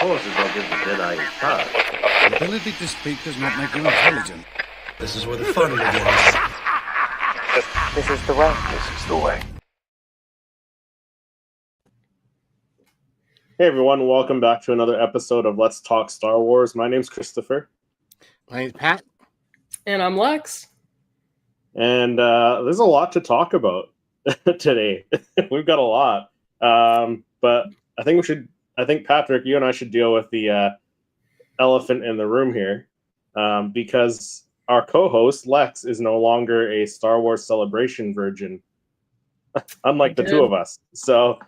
force is what gives the Jedi his power. The ability to speak does not make you intelligent. This is where the fun begins. This is the way. This is the way. Hey everyone, welcome back to another episode of Let's Talk Star Wars. My name's Christopher. My name's Pat. And I'm Lex. And there's a lot to talk about today. We've got a lot. But I think Patrick, you and I should deal with the elephant in the room here. Because our co-host, Lex, is no longer a Star Wars Celebration virgin. Unlike the two of us. So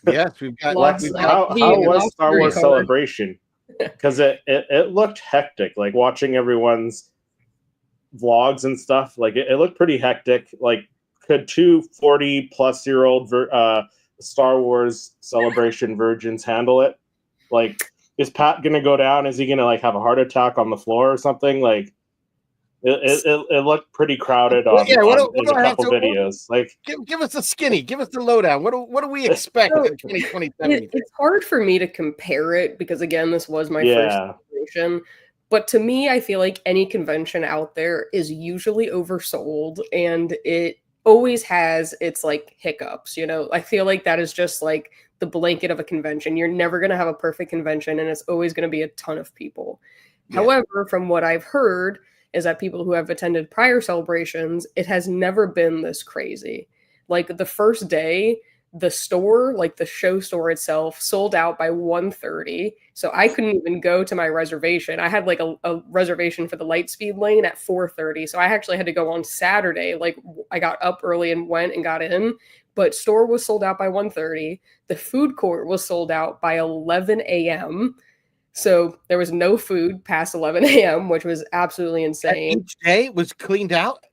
yes, we've got Lex, how was Star Wars Celebration? Because it looked hectic, like watching everyone's vlogs and stuff. Like it looked pretty hectic. Like, could two 40-plus-year-old Star Wars Celebration virgins handle it? Like, is Pat gonna go down? Is he gonna like have a heart attack on the floor or something? Like, it looked pretty crowded on, in a couple videos. Like, give us a skinny, give us the lowdown. What do we expect in 2027? It's hard for me to compare it because, again, this was my first celebration. But to me, I feel like any convention out there is usually oversold, and it always has its like hiccups. You know, I feel like that is just like the blanket of a convention. You're never going to have a perfect convention, and it's always going to be a ton of people. Yeah. However, from what I've heard, is that people who have attended prior celebrations, it has never been this crazy. Like the first day, the store, like the show store itself, sold out by 1:30. So I couldn't even go to my reservation. I had like a reservation for the Lightspeed lane at 4:30. So I actually had to go on Saturday. Like I got up early and went and got in. But store was sold out by 1:30. The food court was sold out by 11 a.m. So there was no food past 11 a.m., which was absolutely insane. Each day was cleaned out?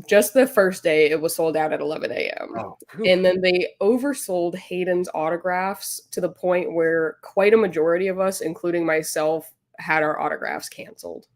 Just the first day, it was sold out at 11 a.m. Oh, and then they oversold Hayden's autographs to the point where quite a majority of us, including myself, had our autographs canceled.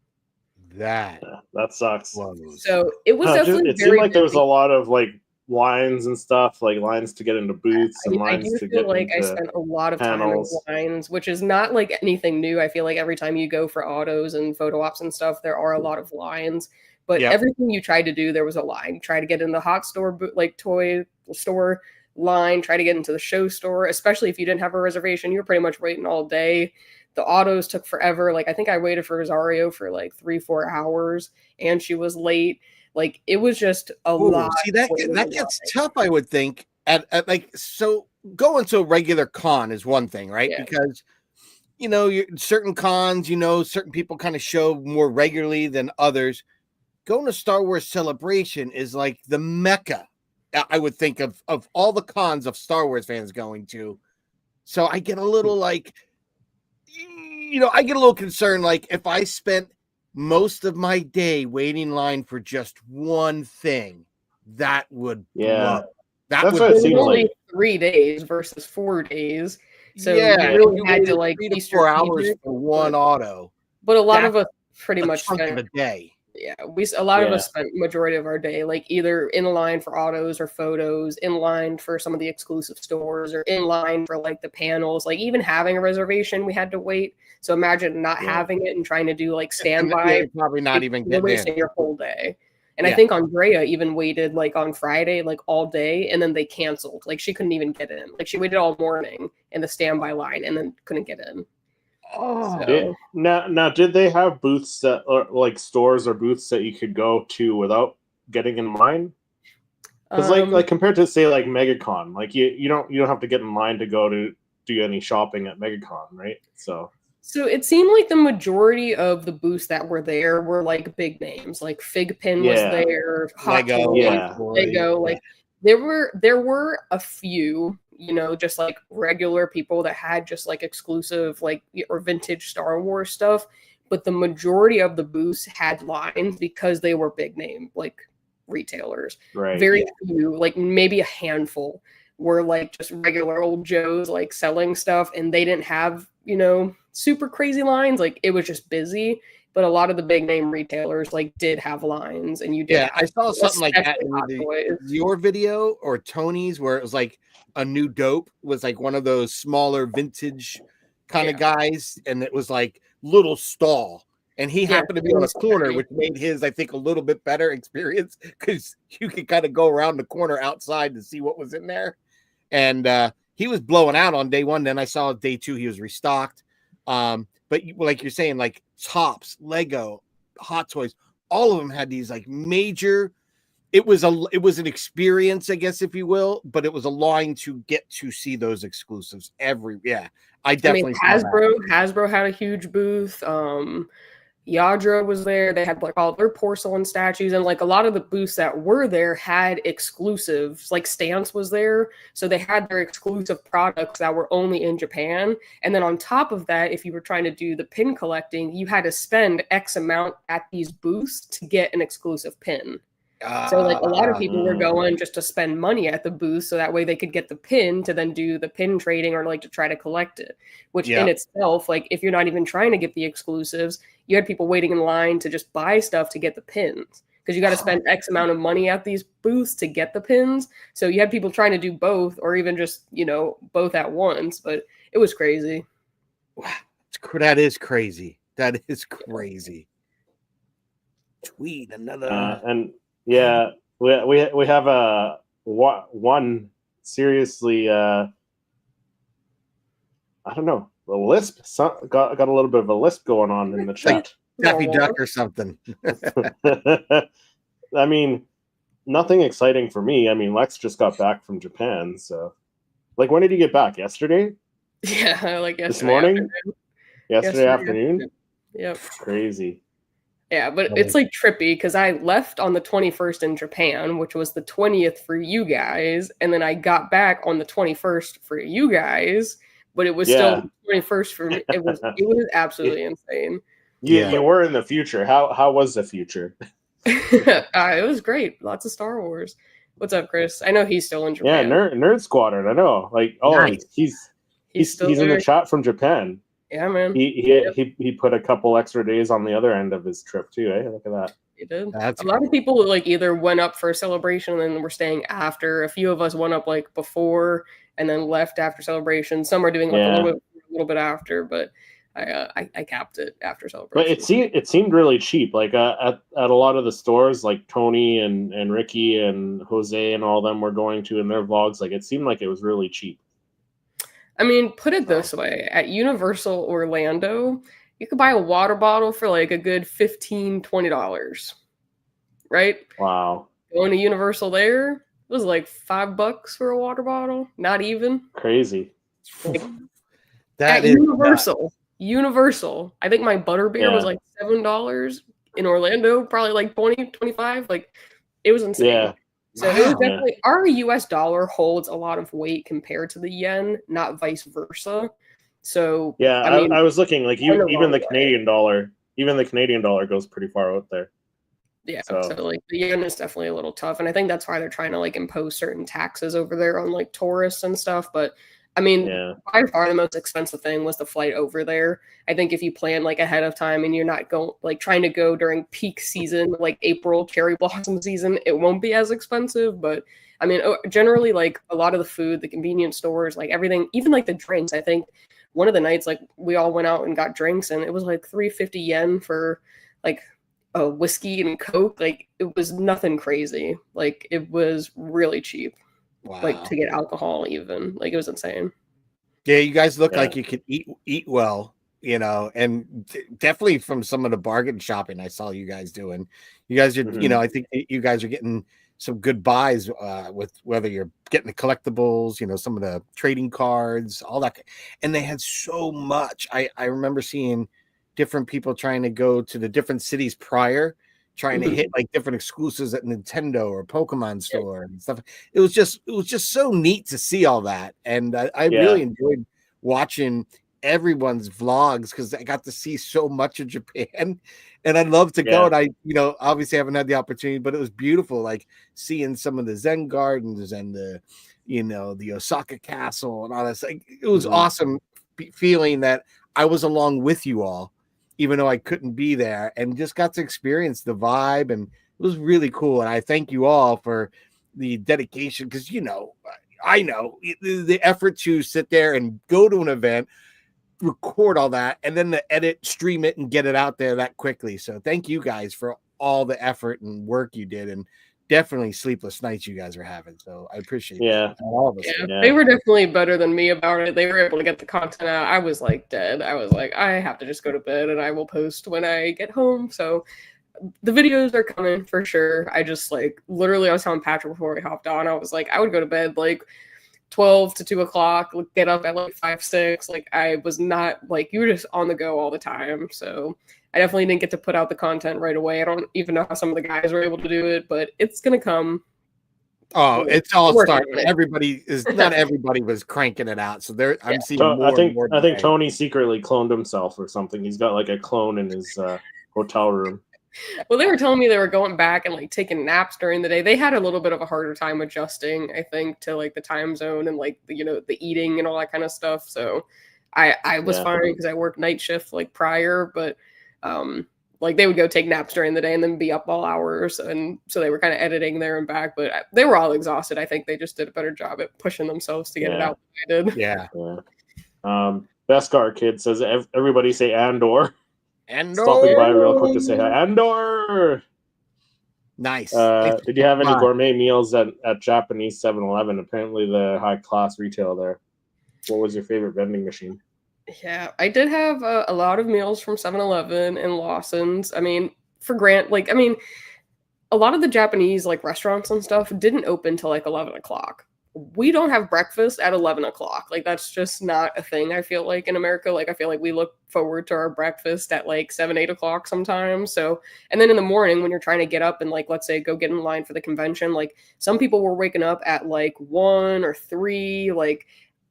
That sucks. So it was definitely it seemed like there was a lot of like lines and stuff, like lines to get into booths and lines to get into I spent a lot of panels. time in lines, which is not like anything new. I feel like every time you go for autos and photo ops and stuff, there are a lot of lines. But everything you tried to do, there was a line. Try to get in the hot store, like toy store line. Try to get into the show store, especially if you didn't have a reservation. You were pretty much waiting all day. The autos took forever. Like I think I waited for Rosario for like 3-4 hours, and she was late. Like it was just a lot. See that gets tough, I would think. At like so going to a regular con is one thing, right? Yeah. Because you know, certain cons, you know, certain people kind of show more regularly than others. Going to Star Wars Celebration is like the mecca, I would think, of all the cons of Star Wars fans going to. So I get a little like, you know, I get a little concerned. Like if I spent most of my day waiting in line for just one thing, that would blow. That's what it seems only like. 3 days versus 4 days. So you really had to like 3 be to 4 hours strategic, for one auto. But a lot of us pretty much chunk spent of a day. Yeah, a lot of us spent majority of our day like either in line for autos or photos, in line for some of the exclusive stores, or in line for like the panels. Like even having a reservation, we had to wait. So imagine not having it and trying to do like standby. Probably not even you're wasting your whole day. And I think Andrea even waited like on Friday, like all day, and then they canceled. Like she couldn't even get in. Like she waited all morning in the standby line and then couldn't get in. Oh, now, did they have booths that, or like stores or booths that you could go to without getting in line? Because like compared to say like MegaCon, like you don't have to get in line to go to do any shopping at MegaCon, right? So it seemed like the majority of the booths that were there were like big names, like Figpin was there, Hot Toys, Lego. Like there were a few, you know, just like regular people that had just like exclusive like or vintage Star Wars stuff, but the majority of the booths had lines because they were big name like retailers. Right. Very few, like maybe a handful, were like just regular old Joes like selling stuff, and they didn't have, you know, super crazy lines. Like it was just busy. But a lot of the big name retailers like did have lines, and you did. I saw something like that in your video or Tony's, where it was like a new dope was like one of those smaller vintage kind of guys, and it was like little stall. And he happened to be on a corner, which made his, I think, a little bit better experience because you could kind of go around the corner outside to see what was in there. And he was blowing out on day one. Then I saw day two, he was restocked. But like you're saying, like Tops, Lego, Hot Toys, all of them had these like major. It was an experience, I guess, if you will, but it was a line to get to see those exclusives. I definitely. Hasbro had a huge booth. Yadra was there. They had like all their porcelain statues, and like a lot of the booths that were there had exclusives. Like Stance was there, so they had their exclusive products that were only in Japan. And then on top of that, if you were trying to do the pin collecting, you had to spend X amount at these booths to get an exclusive pin. So like a lot of people were going just to spend money at the booth so that way they could get the pin to then do the pin trading or like to try to collect it, which in itself, like if you're not even trying to get the exclusives, you had people waiting in line to just buy stuff to get the pins because you got to spend X amount of money at these booths to get the pins. So you had people trying to do both or even just, both at once, but it was crazy. Wow. That is crazy. That is crazy. Tweet another. Yeah, we have one seriously. I don't know. The lisp got a little bit of a lisp going on in the chat. Daffy Duck or something. I mean, nothing exciting for me. I mean, Lex just got back from Japan, so like, when did you get back? Yesterday? Yeah, like yesterday. This morning. Afternoon. Yesterday afternoon. Yep. Crazy. Yeah, but it's like trippy because I left on the 21st in Japan, which was the 20th for you guys, and then I got back on the 21st for you guys, but it was still the 21st for me. It was absolutely insane. You were in the future. How was the future? It was great. Lots of Star Wars. What's up, Chris? I know he's still in Japan. Yeah, Nerd Squadron. I know. Like, nice. he's in the chat from Japan. Yeah, man. He put a couple extra days on the other end of his trip too. Eh? Look at that. He did. A lot of people like either went up for a celebration and then were staying after. A few of us went up like before and then left after celebration. Some are doing like a little bit after, but I capped it after celebration. But it seemed really cheap. Like at a lot of the stores, like Tony and Ricky and Jose and all of them were going to in their vlogs. Like it seemed like it was really cheap. I mean, put it this way. At Universal Orlando, you could buy a water bottle for like a good $15, $20. Right? Wow. Going to Universal there, it was like $5 for a water bottle. Not even. Crazy. Like, at Universal. I think my butterbeer was like $7 in Orlando, probably like 20, 25. Like, it was insane. Yeah. So it was definitely our US dollar holds a lot of weight compared to the yen, not vice versa. So I was looking like even the Canadian dollar goes pretty far out there. Yeah, so like the yen is definitely a little tough, and I think that's why they're trying to like impose certain taxes over there on like tourists and stuff. But I mean, by far the most expensive thing was the flight over there. I think if you plan like ahead of time and you're not going like trying to go during peak season, like April cherry blossom season, it won't be as expensive. But I mean, generally like a lot of the food, the convenience stores, like everything, even like the drinks. I think one of the nights like we all went out and got drinks, and it was like 350 yen for like a whiskey and Coke. Like it was nothing crazy. Like it was really cheap. Wow. Like to get alcohol even. Like it was insane. Yeah, you guys look like you could eat well, and definitely from some of the bargain shopping I saw you guys doing. You guys are, I think you guys are getting some good buys with whether you're getting the collectibles, some of the trading cards, all that. And they had so much. I remember seeing different people trying to go to the different cities prior, trying to hit like different exclusives at Nintendo or Pokemon store and stuff. It was just so neat to see all that. And I really enjoyed watching everyone's vlogs because I got to see so much of Japan, and I'd love to go. And I, obviously haven't had the opportunity, but it was beautiful. Like seeing some of the Zen gardens and the Osaka castle and all that. Like, it was awesome feeling that I was along with you all, even though I couldn't be there, and just got to experience the vibe, and it was really cool. And I thank you all for the dedication, because I know the effort to sit there and go to an event, record all that and then to edit, stream it, and get it out there that quickly. So thank you guys for all the effort and work you did, and definitely sleepless nights you guys are having. So I appreciate that. All of us. Yeah, they were definitely better than me about it. They were able to get the content out. I was like dead. I was like, I have to just go to bed and I will post when I get home. So the videos are coming for sure. I just like literally I was telling Patrick before we hopped on, I was like, I would go to bed like 12 to 2 o'clock, get up at like 5, 6. Like I was not like, you were just on the go all the time. So I definitely didn't get to put out the content right away. I don't even know how some of the guys were able to do it, but it's gonna come. Oh, it's all starting. Everybody is not everybody was cranking it out. So there I'm seeing more and more. I think Tony secretly cloned himself or something. He's got like a clone in his hotel room. Well, they were telling me they were going back and like taking naps during the day. They had a little bit of a harder time adjusting, I think, to like the time zone and like the, the eating and all that kind of stuff. So I was fine because I worked night shift like prior, but like they would go take naps during the day and then be up all hours, and so they were kind of editing there and back, but they were all exhausted. I think they just did a better job at pushing themselves to get it out than I did. Yeah. Beskar Kid says everybody say Andor. Andor. Stopping by real quick to say hi. Andor. Nice. Did you have any gourmet meals at Japanese 7-Eleven? Apparently the high class retail there. What was your favorite vending machine? Yeah, I did have a lot of meals from 7-Eleven and Lawson's. I mean, a lot of the Japanese like restaurants and stuff didn't open till like 11 o'clock. We don't have breakfast at 11 o'clock. Like that's just not a thing. I feel like in America, like I feel like we look forward to our breakfast at like 7, 8 o'clock sometimes. So, and then in the morning when you're trying to get up and like, let's say go get in line for the convention, like some people were waking up at like 1 or 3. Like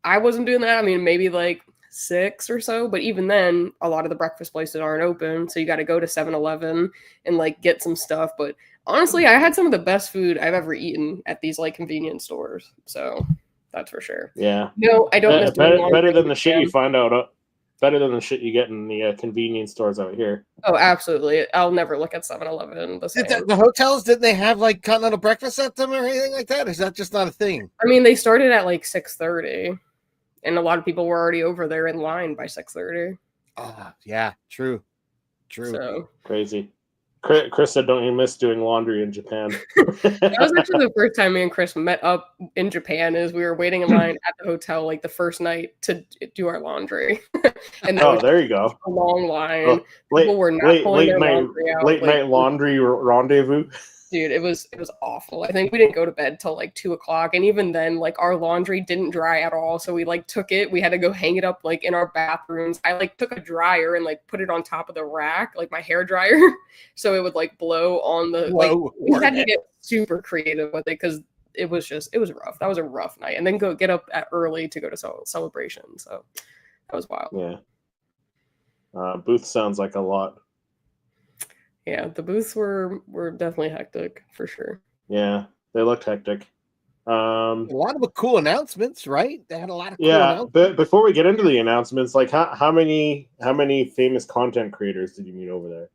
I wasn't doing that. I mean, maybe like 6 or so, but even then a lot of the breakfast places aren't open. So you got to go to 7-Eleven and like get some stuff. But honestly, I had some of the best food I've ever eaten at these like convenience stores. So that's for sure. Yeah. No, I don't miss better than the shit you find out. Better than the shit you get in the convenience stores out here. Oh, absolutely. I'll never look at 7-Eleven the same. The hotels, didn't they have like continental breakfast at them or anything like that? Is that just not a thing? I mean, they started at like 6:30, and a lot of people were already over there in line by 6:30. Oh, yeah, true. So crazy. Chris said, "Don't you miss doing laundry in Japan?" That was actually the first time me and Chris met up in Japan. Is we were waiting in line at the hotel like the first night to do our laundry. And there you go. A long line. People were not pulling their laundry out. Late night laundry rendezvous. Dude, it was awful. I think we didn't go to bed till like 2 o'clock, and even then, like our laundry didn't dry at all. So we like took it. We had to go hang it up like in our bathrooms. I like took a dryer and like put it on top of the rack, like my hair dryer, so it would like blow on the. Like, we had to get super creative with it because it was rough. That was a rough night, and then get up early to go to celebration. So that was wild. Yeah. Booth sounds like a lot. Yeah, the booths were definitely hectic for sure. Yeah, they looked hectic. A lot of cool announcements, right? They had a lot of cool announcements. But before we get into the announcements, like how many famous content creators did you meet over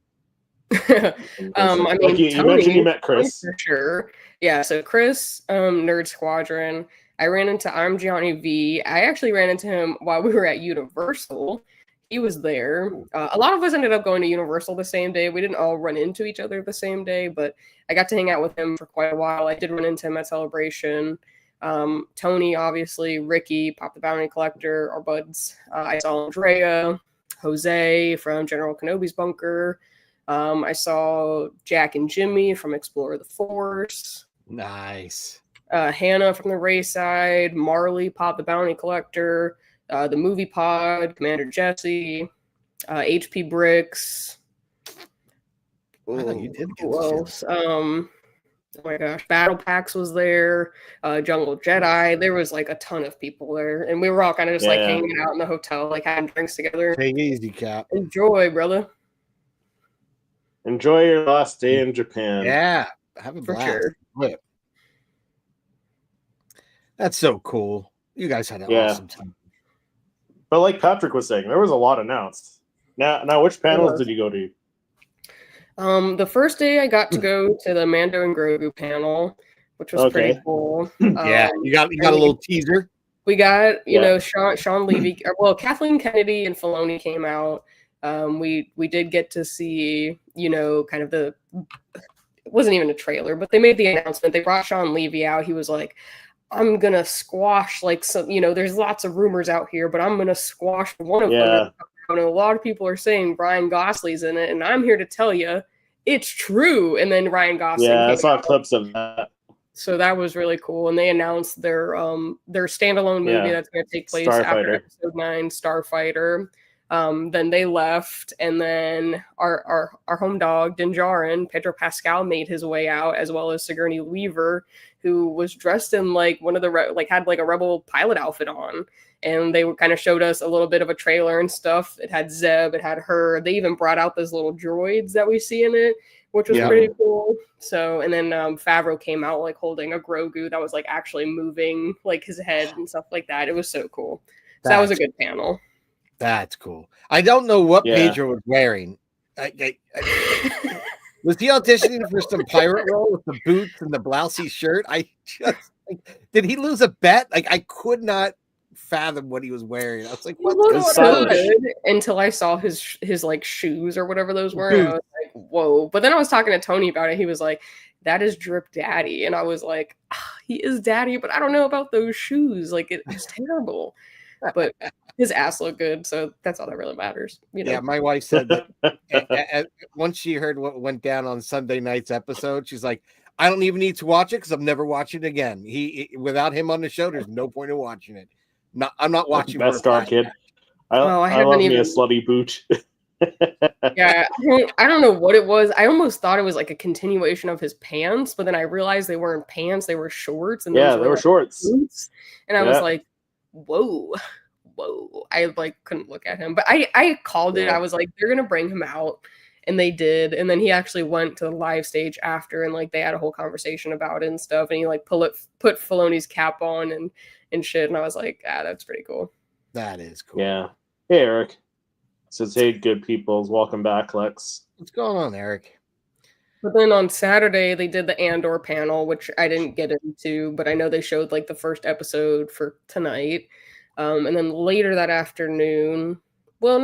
there? I mean, like you mentioned you met Chris for sure. Yeah, so Chris, Nerd Squadron. I ran into I'm Gianni V. I actually ran into him while we were at Universal. He was there. A lot of us ended up going to Universal the same day. We didn't all run into each other the same day, but I got to hang out with him for quite a while. I did run into him at Celebration. Tony, obviously, Ricky, Pop the Bounty Collector, our buds. I saw Andrea, Jose from General Kenobi's bunker. I saw Jack and Jimmy from Explore the Force. Nice. Hannah from the Race Side, Marley, Pop the Bounty Collector. The Movie Pod, Commander Jesse, HP Bricks. You did get who else? Oh my gosh, Battle Packs was there. Jungle Jedi. There was like a ton of people there, and we were all kind of just like hanging out in the hotel, like having drinks together. Take it easy, Cap. Enjoy, brother. Enjoy your last day in Japan. Yeah, have a blast. Sure. That's so cool. You guys had an awesome time. But like Patrick was saying, there was a lot announced. Now, which panels did you go to? The first day I got to go to the Mando and Grogu panel, which was pretty cool. Yeah, you got a little teaser. We got, you Yeah. know, Sean Levy. Well, Kathleen Kennedy and Filoni came out. We did get to see, you know, kind of it wasn't even a trailer, but they made the announcement. They brought Sean Levy out. He was like, I'm gonna squash like some, you know, there's lots of rumors out here, but I'm gonna squash one of them. And a lot of people are saying Ryan Gosling's in it, and I'm here to tell you it's true. And then Ryan Gosling. Yeah, I saw clips of that. So that was really cool. And they announced their standalone movie that's going to take place after episode 9, Starfighter. Then they left, and then our home dog Din Djarin, Pedro Pascal, made his way out, as well as Sigourney Weaver, who was dressed in like one of the had like a rebel pilot outfit on. And they kind of showed us a little bit of a trailer and stuff. It had Zeb, it had her. They even brought out those little droids that we see in it, which was pretty cool. So, and then Favreau came out like holding a Grogu that was like actually moving like his head and stuff like that. It was so cool. So that was a good panel. That's cool. I don't know what Pedro was wearing. Was he auditioning for some pirate role with the boots and the blousey shirt? I just did he lose a bet? Like I could not fathom what he was wearing. I was like, what? He looked so good until I saw his like shoes or whatever those were. And I was like, whoa. But then I was talking to Tony about it. He was like, that is Drip Daddy. And I was like, he is daddy, but I don't know about those shoes. Like it's terrible. But his ass looked good, so that's all that really matters. You know? Yeah, my wife said that once she heard what went down on Sunday night's episode, she's like, I don't even need to watch it because I'm never watching it again. Without him on the show, there's no point in watching it. I'm not watching. Best Star Kid. I love me a slutty boot. Yeah, I don't know what it was. I almost thought it was like a continuation of his pants, but then I realized they weren't pants; they were shorts. And they were shorts. Boots. And I was like, whoa. I like couldn't look at him, but I called it. I was like, they're gonna bring him out, and they did. And then he actually went to the live stage after, and like they had a whole conversation about it and stuff. And he like put Filoni's cap on and shit. And I was like, that's pretty cool. That is cool. Yeah. Hey, Eric. Says, hey, good peoples. Welcome back, Lex. What's going on, Eric? But then on Saturday, they did the Andor panel, which I didn't get into, but I know they showed like the first episode for tonight. And then later that afternoon, let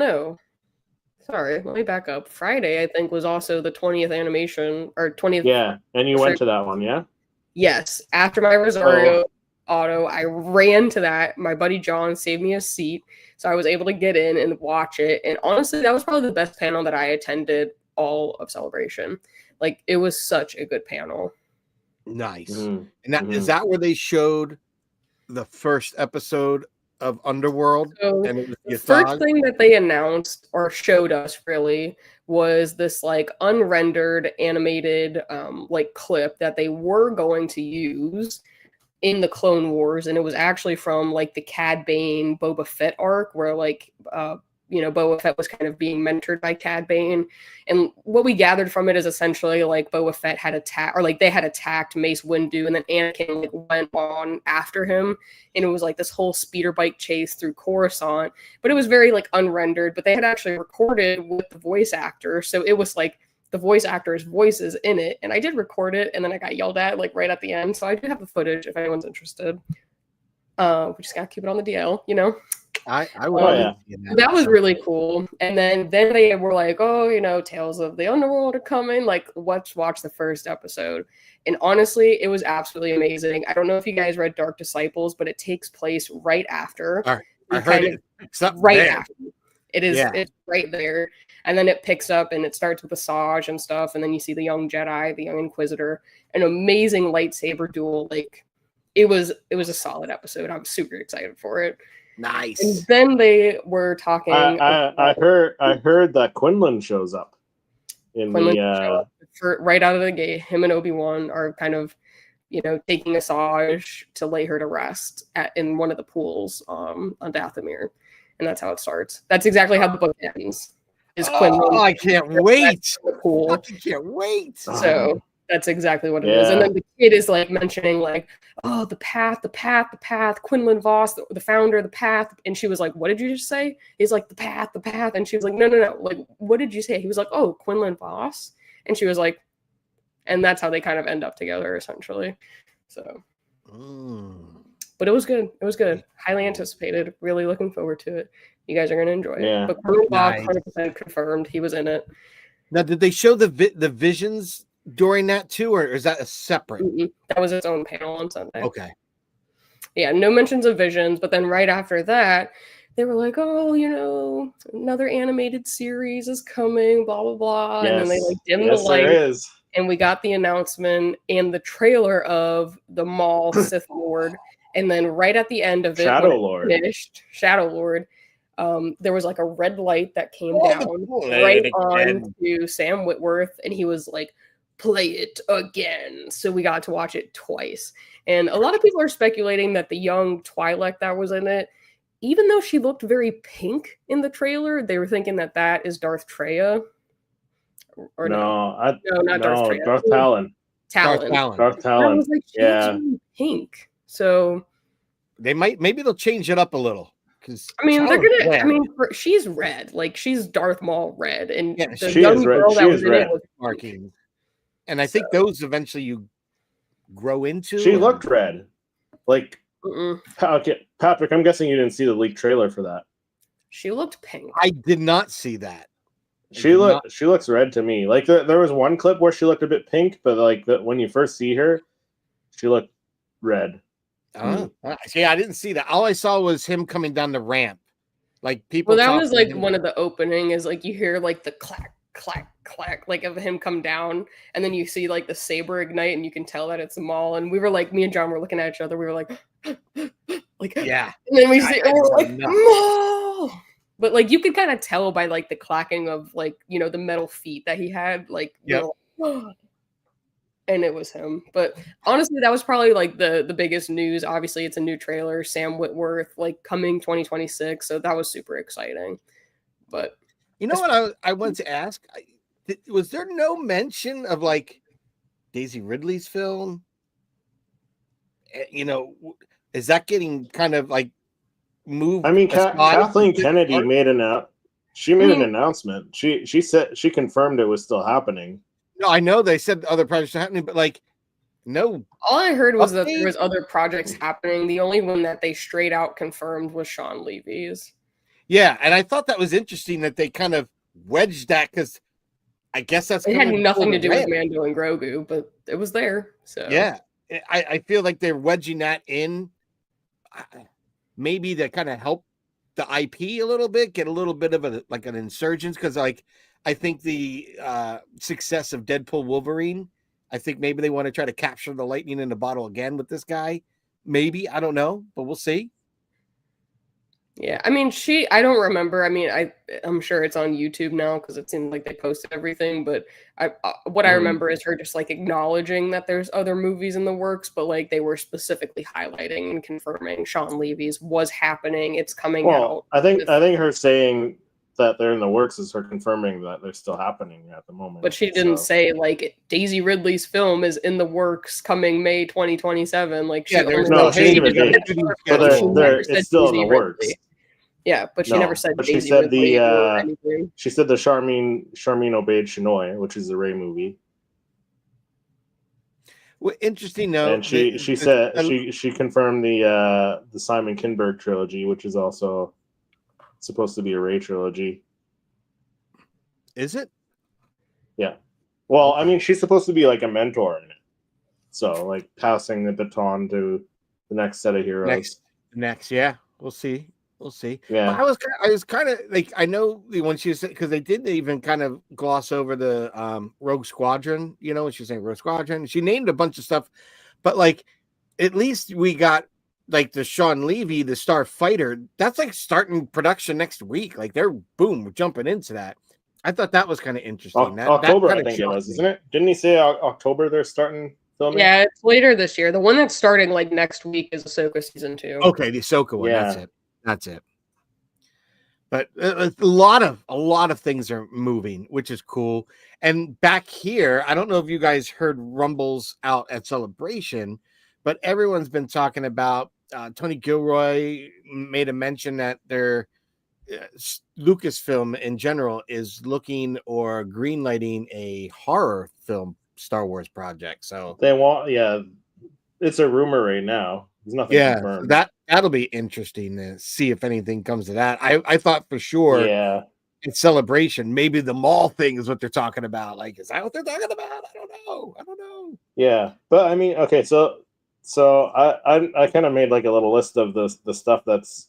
me back up. Friday, I think, was also the 20th animation or 20th. Yeah, and you went to that one, yeah? Yes. After my Rosario auto, I ran to that. My buddy John saved me a seat, so I was able to get in and watch it. And honestly, that was probably the best panel that I attended all of Celebration. Like, it was such a good panel. Nice. Mm-hmm. And is that where they showed the first episode of Underworld? So and it was the first thing that they announced or showed us really was this like unrendered animated like clip that they were going to use in the Clone Wars, and it was actually from like the Cad Bane Boba Fett arc where like Boba Fett was kind of being mentored by Cad Bane. And what we gathered from it is essentially like Boba Fett had attacked Mace Windu, and then Anakin like went on after him. And it was like this whole speeder bike chase through Coruscant, but it was very like unrendered, but they had actually recorded with the voice actor. So it was like the voice actor's voices in it. And I did record it, and then I got yelled at like right at the end. So I do have the footage if anyone's interested. We just got to keep it on the DL, you know? I will. That was really cool. And then they were like, Tales of the Underworld are coming. Like, let's watch the first episode. And honestly, it was absolutely amazing. I don't know if you guys read Dark Disciples, but it takes place right after. All right. I heard it. It's right there. After. It is. Yeah. It's right there. And then it picks up and it starts with Asajj and stuff. And then you see the young Jedi, the young Inquisitor, an amazing lightsaber duel. Like, it was a solid episode. I'm super excited for it. Nice. And then they were talking. I heard that Quinlan shows up in right out of the gate. Him and Obi-Wan are kind of, taking Asajj to lay her to rest in one of the pools on Dathomir, and that's how it starts. That's exactly how the book ends. Is Quinlan? Oh, I can't wait! The pool. I can't wait. So. That's exactly what it is. And then the kid is like mentioning like, oh, the path, Quinlan Vos, the founder of the path. And she was like, what did you just say? He's like, the path. And she was like, no. Like, what did you say? He was like, oh, Quinlan Vos. And she was like, and that's how they kind of end up together essentially. So But it was good. It was good. Highly anticipated. Really looking forward to it. You guys are gonna enjoy it. Yeah. But Corey Bach, Nice. 100% confirmed. He was in it. Now, did they show the visions during that too, or is that a separate? That was its own panel on Sunday. Okay. Yeah, no mentions of Visions, but then right after that, they were like, "Oh, another animated series is coming, blah blah blah," and then they like dimmed the light, there is. and we got the announcement and the trailer of the Maul Sith Lord, and then right at the end of it, Shadow when it Lord. finished, Shadow Lord. There was like a red light that came Oh, down right on to Sam Whitworth, and he was like, "Play it again." So we got to watch it twice. And a lot of people are speculating that the young Twi'lek that was in it, even though she looked very pink in the trailer, they were thinking that that is Darth Treya. Or No, not Darth Treya. Darth Talon. Talon. Darth I Talon. was like, she looks really pink. So Maybe they'll change it up a little. Because I mean, they're gonna. I mean, she's red, like she's Darth Maul red, and Yeah, the she young is red. girl that She was is in red. it was markings. And I think those eventually you grow into. She looked red. Like Mm-mm. Patrick, I'm guessing you didn't see the leaked trailer for that. She looked pink. I did not see that. She looks red to me. Like there was one clip where she looked a bit pink, but like when you first see her, she looked red. See, I didn't see that. All I saw was him coming down the ramp. Like people. Well, that was like him. one of the opening is like you hear like the clack, clack, clack, like of him come down, and then you see like the saber ignite, and you can tell that it's Maul. And we were like, me and John were looking at each other. We were like, like, Yeah. And then we see, and we're like, nuts. Maul. But like you could kind of tell by like the clacking of like the metal feet that he had, like Yep. And it was him. But honestly, that was probably like the biggest news. Obviously, it's a new trailer, Sam Whitworth, like coming 2026. So that was super exciting. But you know what I wanted to ask? Was there no mention of like Daisy Ridley's film? Is that getting kind of like moved? I mean, Kathleen Kennedy made an announcement. She said she confirmed it was still happening. No, I know they said other projects are happening, but like, no. All I heard was that there was other projects happening. The only one that they straight out confirmed was Sean Levy's. Yeah, and I thought that was interesting that they kind of wedged that because I guess that's it had nothing to do with Mando and Grogu, but it was there. So yeah, I feel like they're wedging that in, maybe to kind of help the IP a little bit, get a little bit of an insurgence because like. I think the success of Deadpool Wolverine, I think maybe they want to try to capture the lightning in the bottle again with this guy. Maybe, I don't know, but we'll see. Yeah, I mean, I don't remember. I mean, I'm sure it's on YouTube now because it seemed like they posted everything. But what I remember is her just like acknowledging that there's other movies in the works, but like they were specifically highlighting and confirming Sean Levy's was happening. It's coming out. I think her saying that they're in the works is her confirming that they're still happening at the moment. But she didn't say like Daisy Ridley's film is in the works coming May 2027. Like she it's still in the works. Yeah, but she never said Daisy she said Ridley or anything. She said the Charmin Obeyed Shinoy, which is the Rey movie. Well, interesting note. And she said she confirmed the Simon Kinberg trilogy, which is also supposed to be a Rey trilogy. Is it? Yeah. Well, I mean, she's supposed to be like a mentor in it. So, like, passing the baton to the next set of heroes. Next, yeah. We'll see. Yeah. I was kind of like, I know when she was, because they did even kind of gloss over the Rogue Squadron, when she was saying Rogue Squadron. She named a bunch of stuff, but like, at least we got like the Sean Levy, the Starfighter, that's like starting production next week. Like we're jumping into that. I thought that was kind of interesting. October, I think it was, isn't it? Didn't he say October they're starting filming? Yeah, it's later this year. The one that's starting like next week is Ahsoka season 2. Okay, the Ahsoka one. Yeah. That's it. But a lot of things are moving, which is cool. And back here, I don't know if you guys heard rumbles out at Celebration, but everyone's been talking about Tony Gilroy made a mention that their Lucasfilm in general is looking or greenlighting a horror film Star Wars project. So they want, it's a rumor right now. There's nothing confirmed. That'll be interesting to see if anything comes of that. I thought for sure Yeah. in Celebration, maybe the mall thing is what they're talking about. Like, is that what they're talking about? I don't know. Yeah. But I mean, okay, so I kind of made like a little list of the stuff that's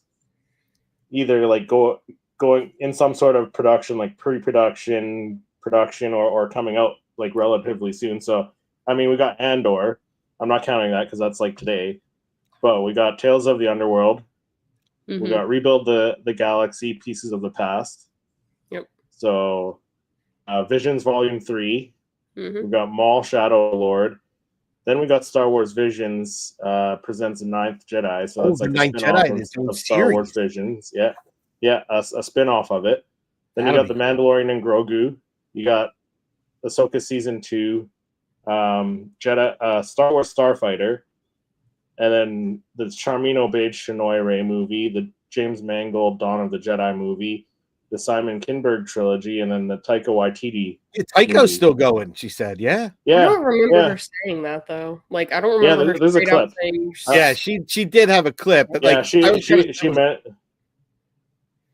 either like going in some sort of production, like pre-production, production, or coming out like relatively soon. So I mean, we got Andor. I'm not counting that because that's like today. But we got Tales of the Underworld. Mm-hmm. We got Rebuild the Galaxy, Pieces of the Past. Yep. So Visions Volume 3. Mm-hmm. We got Maul Shadow Lord. Then we got Star Wars Visions presents the Ninth Jedi. So it's like a spin-off of Star Wars Visions. Yeah. Yeah, a spin-off of it. Then you got The Mandalorian and Grogu. You got Ahsoka Season 2. Star Wars Starfighter. And then the Charmin Obaid Shinoy Rey movie. The James Mangold Dawn of the Jedi movie. The Simon Kinberg trilogy. And then the Taika Waititi. Yeah, Taika's still going, she said. Yeah. I don't remember her saying that though. Like I don't remember her there's a clip. Yeah, she did have a clip, but like she meant.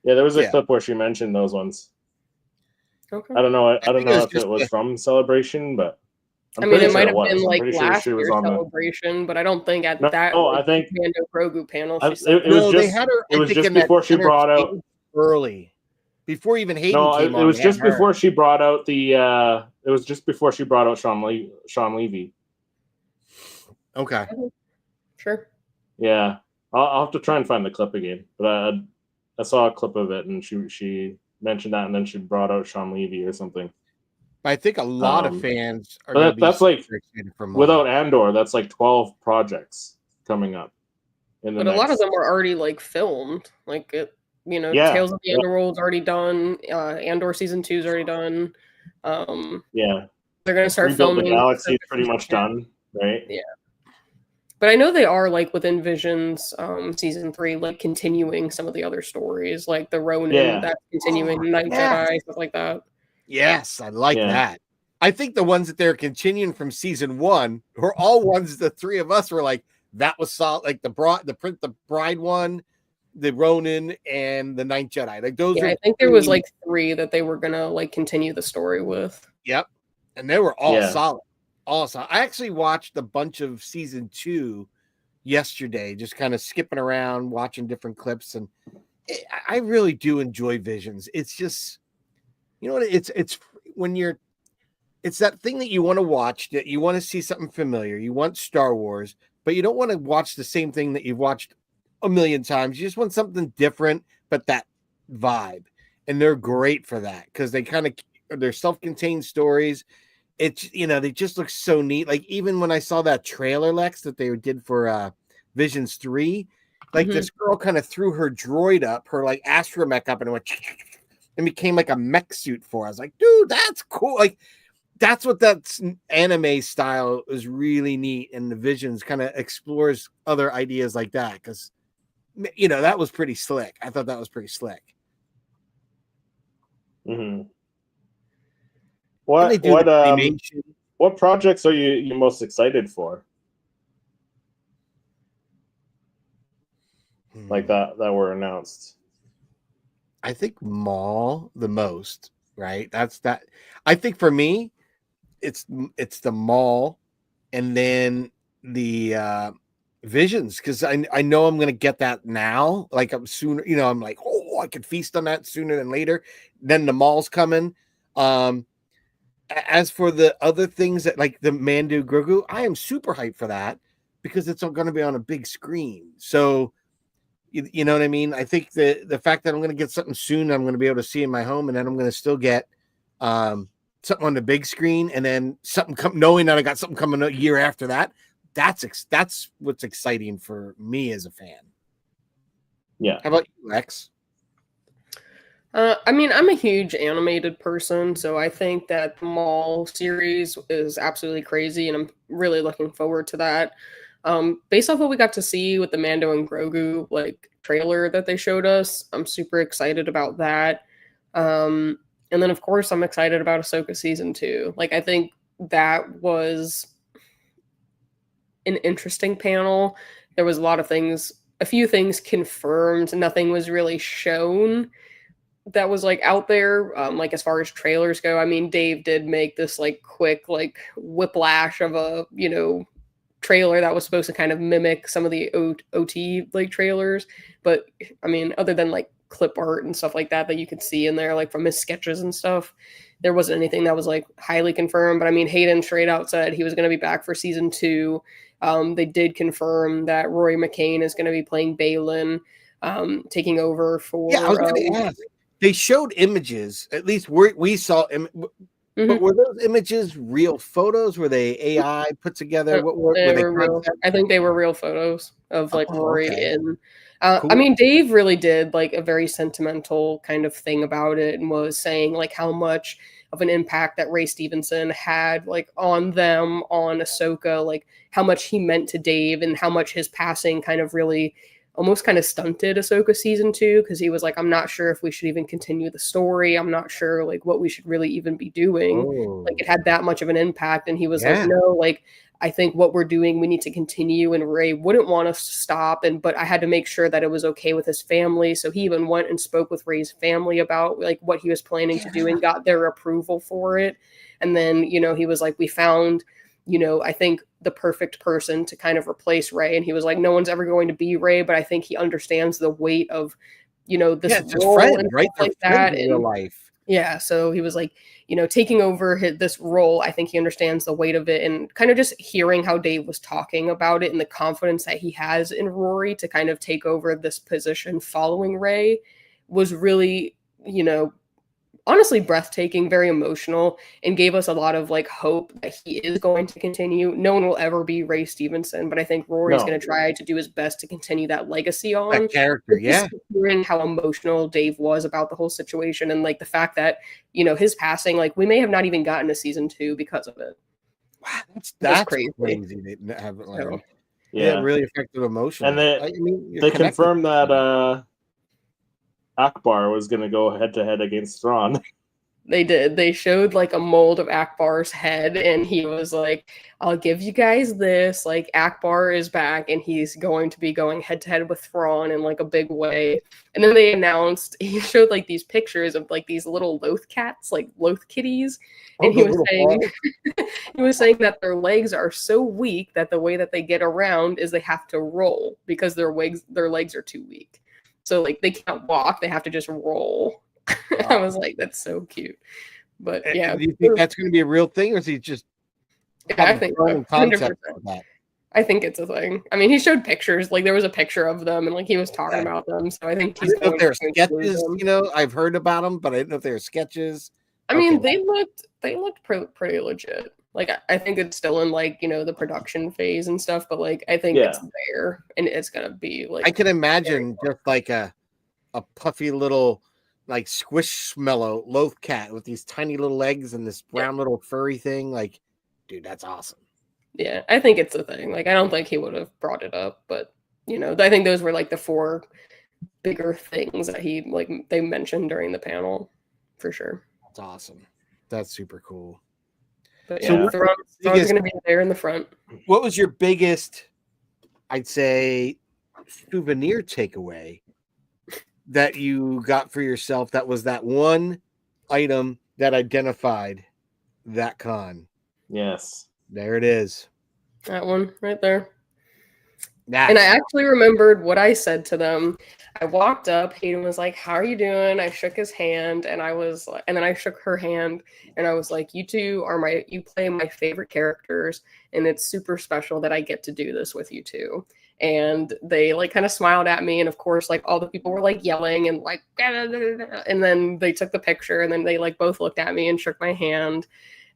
Yeah, there was a clip where she mentioned those ones. Okay. I don't know if it was from Celebration, but it might have been like last year's Celebration, but I don't think at that. No, I think Mando Grogu panel. It was just before she brought out early. Before even Hayden came on. It was just before she brought out it was just before she brought out Sean Levy. Okay. Sure. Yeah. I'll have to try and find the clip again. But I saw a clip of it and she mentioned that and then she brought out Sean Levy or something. I think a lot of fans are that's like without Andor, that's like 12 projects coming up. But a lot of them were already like filmed. Like it Tales of the Underworld's already done. Andor Season 2 is already done. They're going to start filming. The Galaxy is pretty much done, right? Yeah. But I know they are like within Visions Season 3, like continuing some of the other stories, like the Ronin, that's continuing, Night Jedi, stuff like that. Yes, I like that. I think the ones that they're continuing from Season 1 were all ones the three of us were like, that was solid, like the Bride one, the Ronin, and the Ninth Jedi. Like those. I think there was like 3 that they were gonna like continue the story with. Yep, and they were all solid. Awesome. I actually watched a bunch of Season 2 yesterday, just kind of skipping around, watching different clips, and I really do enjoy Visions. It's just, you know what? It's when it's that thing that you want to watch, that you want to see something familiar. You want Star Wars, but you don't want to watch the same thing that you've watched a million times. You just want something different, but that vibe. And they're great for that because they're self-contained stories. It's, they just look so neat. Like even when I saw that trailer, Lex, that they did for Visions 3, like this girl kind of threw her droid up, her like astromech up, and it went and became like a mech suit for us. Like, dude, that's cool. Like that's what that anime style is really neat. And the Visions kind of explores other ideas like that because that was pretty slick. I thought that was pretty slick. Mm-hmm. What projects are you most excited for? Like that were announced. I think Maul the most, right? That's that. I think for me, it's the Maul, and then the Visions, because I know I'm gonna get that now. Like I'm sooner, I'm like, I could feast on that sooner than later. Then the Maul's coming. As for the other things that like the Mando Grogu, I am super hyped for that because it's going to be on a big screen. So, you know what I mean? I think the fact that I'm going to get something soon, I'm going to be able to see in my home, and then I'm going to still get something on the big screen, and then something knowing that I got something coming a year after that. That's what's exciting for me as a fan. Yeah. How about you, Lex? I'm a huge animated person, so I think that the Maul series is absolutely crazy, and I'm really looking forward to that. Based off what we got to see with the Mando and Grogu like trailer that they showed us, I'm super excited about that. And then of course I'm excited about Ahsoka Season 2. Like I think that was an interesting panel, there was a few things confirmed. Nothing was really shown that was like out there, like as far as trailers go. I mean, Dave did make this like quick like whiplash of a trailer that was supposed to kind of mimic some of the OT like trailers, but I mean, other than like clip art and stuff like that you could see in there, like from his sketches and stuff, there wasn't anything that was like highly confirmed. But I mean, Hayden straight out said he was going to be back for season 2. They did confirm that Rory McCain is going to be playing Balin, taking over for. Yeah, I was going to ask. They showed images, at least we saw. But were those images real photos? Were they AI put together? What were they real. I think they were real photos of like Rory and. Cool. I mean, Dave really did like a very sentimental kind of thing about it, and was saying like how much of an impact that Ray Stevenson had like on them, on Ahsoka, like how much he meant to Dave, and how much his passing kind of really almost kind of stunted Ahsoka season 2, because he was like, I'm not sure if we should even continue the story. I'm not sure like what we should really even be doing. Like it had that much of an impact. And he was like, no, like I think what we're doing, we need to continue. And Ray wouldn't want us to stop. But I had to make sure that it was okay with his family. So he even went and spoke with Ray's family about like what he was planning to do and got their approval for it. And then, he was like, we found, I think the perfect person to kind of replace Ray. And he was like, no one's ever going to be Ray, but I think he understands the weight of, this role friend, and right? Like that in real life. Yeah. So he was like, taking over this role, I think he understands the weight of it, and kind of just hearing how Dave was talking about it and the confidence that he has in Rory to kind of take over this position following Ray was really, honestly breathtaking, very emotional, and gave us a lot of like hope that he is going to continue. No one will ever be Ray Stevenson, but I think Rory's going to try to do his best to continue that legacy on that character. Yeah, hearing how emotional Dave was about the whole situation, and like the fact that his passing, like we may have not even gotten to season 2 because of it. Wow, that's crazy. They haven't like, it really affected emotionally. And they confirmed that Akbar was going to go head to head against Thrawn. They did. They showed like a mold of Akbar's head, and he was like, I'll give you guys this. Like, Akbar is back, and he's going to be going head to head with Thrawn in like a big way. And then they announced, he showed like these pictures of like these little Loth cats, like Loth kitties. And he was saying that their legs are so weak that the way that they get around is they have to roll because their legs are too weak. So like they can't walk, they have to just roll. Wow. I was like, that's so cute. But yeah. Do you think that's going to be a real thing, or is he just I think so. 100%. I think it's a thing. I mean, he showed pictures, like there was a picture of them, and like he was talking about them. So I think he's going to sketches, I've heard about them, but I didn't know if they were sketches. I mean, they looked pretty legit. Like, I think it's still in like, the production phase and stuff, but like, I think it's there, and it's going to be like, I can imagine just like a puffy little, like squishmallow Loth cat with these tiny little legs and this brown little furry thing. Like, dude, that's awesome. Yeah. I think it's a thing. Like, I don't think he would have brought it up, but I think those were like the 4 bigger things that they mentioned during the panel for sure. That's awesome. That's super cool. But yeah, so Thrawn's going to be there in the front. What was your biggest, I'd say, souvenir takeaway that you got for yourself? That was that one item that identified that con. Yes. There it is. That one right there. And I actually remembered what I said to them. I walked up, Hayden was like, how are you doing? I shook his hand, and then I shook her hand, and I was like, you two you play my favorite characters, and it's super special that I get to do this with you two. And they like kind of smiled at me, and of course, like all the people were like yelling and like, and then they took the picture, and then they like both looked at me and shook my hand,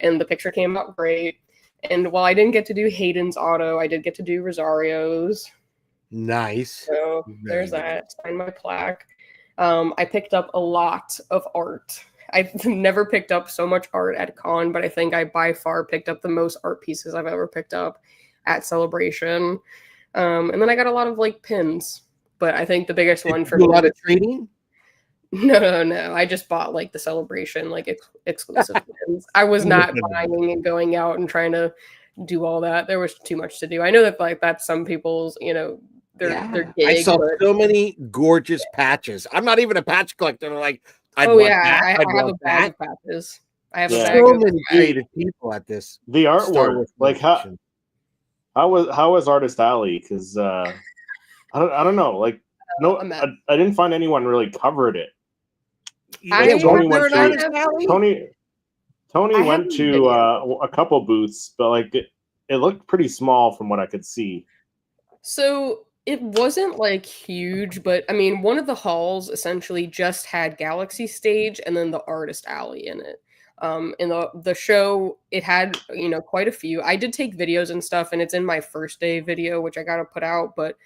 and the picture came out great. And while I didn't get to do Hayden's auto, I did get to do Rosario's. Nice. So there's that. Sign my plaque. I picked up a lot of art. I've never picked up so much art at a con, but I think I by far picked up the most art pieces I've ever picked up at Celebration. And then I got a lot of like pins, but I think the biggest one for me. A lot of trading? No. I just bought like the Celebration, like exclusive pins. I was not buying and going out and trying to do all that. There was too much to do. I know that like that's some people's, their I gig. saw but- so many gorgeous patches. I'm not even a patch collector. Like, I have a bag of patches. I have a bag so of many creative people at this. The Star artwork, Wars like convention. how was Artist Alley? Because I don't know. Like no, a mess. I didn't find anyone really covered it. I- Tony went There an to- Artist Alley? Tony I went haven't to been a couple booths, but like it looked pretty small from what I could see. So it wasn't like huge, but I mean, one of the halls essentially just had Galaxy Stage and then the Artist Alley in it. In the show, it had quite a few. I did take videos and stuff, and it's in my first day video, which I got to put out. But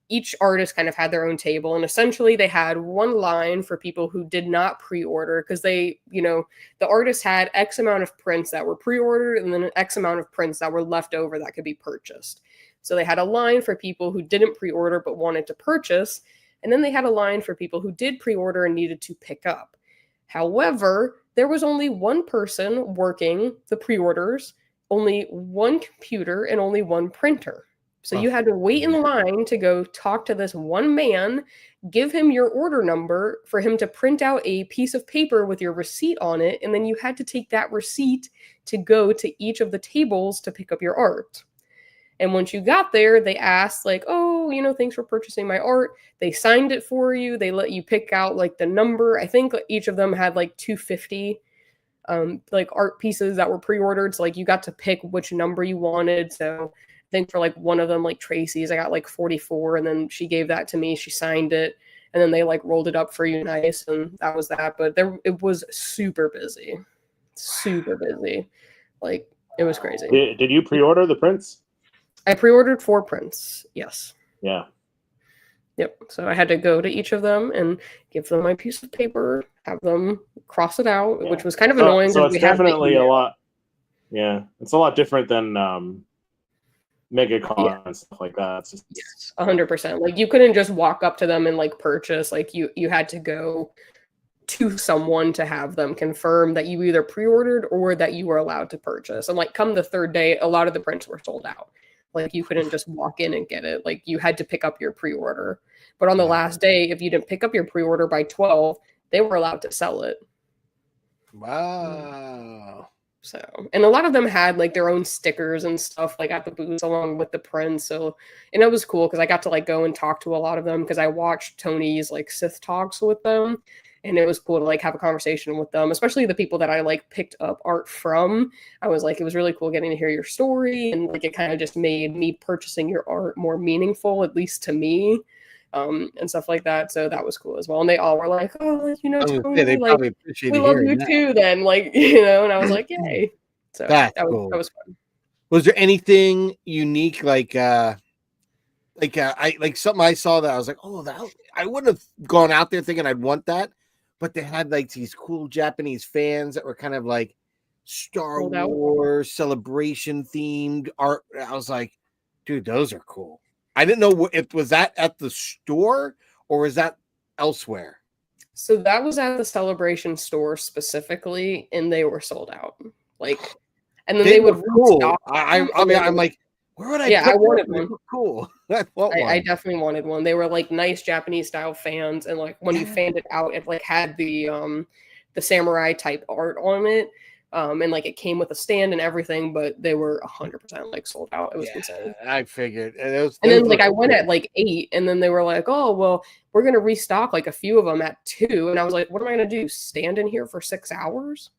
each artist kind of had their own table, and essentially they had one line for people who did not pre-order because the artists had X amount of prints that were pre-ordered, and then an X amount of prints that were left over that could be purchased. So they had a line for people who didn't pre-order but wanted to purchase, and then they had a line for people who did pre-order and needed to pick up. However, there was only one person working the pre-orders, only one computer, and only one printer. So you had to wait in line to go talk to this one man, give him your order number for him to print out a piece of paper with your receipt on it, and then you had to take that receipt to go to each of the tables to pick up your art. And once you got there, they asked like, oh, thanks for purchasing my art. They signed it for you. They let you pick out like the number. I think each of them had like 250 like art pieces that were pre-ordered. So like you got to pick which number you wanted. So I think for like one of them, like Tracy's, I got like 44, and then she gave that to me. She signed it, and then they like rolled it up for you nice, and that was that. But it was super busy. Like it was crazy. Did you pre-order the prints? I pre-ordered 4 prints. Yes. Yeah. Yep. So I had to go to each of them and give them my piece of paper, have them cross it out, Yeah. which was kind of annoying. So it's definitely a lot. Yeah, it's a lot different than MegaCon and stuff like that. It's just, yes, 100%. Like you couldn't just walk up to them and like purchase. Like you had to go to someone to have them confirm that you either pre-ordered or that you were allowed to purchase. And like come the third day, a lot of the prints were sold out. Like you couldn't just walk in and get it. Like you had to pick up your pre-order. But on the last day, if you didn't pick up your pre-order by 12, they were allowed to sell it. Wow. So, and a lot of them had like their own stickers and stuff like at the booths along with the prints. So, and it was cool because I got to like go and talk to a lot of them because I watched Tony's like Sith talks with them. And it was cool to like have a conversation with them, especially the people that I like picked up art from. I was like, it was really cool getting to hear your story. And like, it kind of just made me purchasing your art more meaningful, at least to me, and stuff like that. So that was cool as well. And they all were like, oh, Tony, they like, probably appreciate we love you that. too then. Like, and I was like, yay. So That's that cool. was fun. Was there anything unique like something I saw that I was like, oh, that I wouldn't have gone out there thinking I'd want that, but they had like these cool Japanese fans that were kind of like Star Wars Celebration themed art. I was like, dude, those are cool. I didn't know if was that at the store or was that elsewhere. So that was at the Celebration store specifically, and they were sold out. Like, and then they would cool. restock. I mean, I'm like, where would I? Yeah, I wanted one. Cool. I want one. I definitely wanted one. They were like nice Japanese style fans, and like when you fanned it out, it like had the samurai type art on it, and like it came with a stand and everything. But they were 100% like sold out. It was insane. I figured, and then like I went at like 8, and then they were like, "Oh, well, we're gonna restock like a few of them at 2," and I was like, "What am I gonna do? Stand in here for 6 hours?"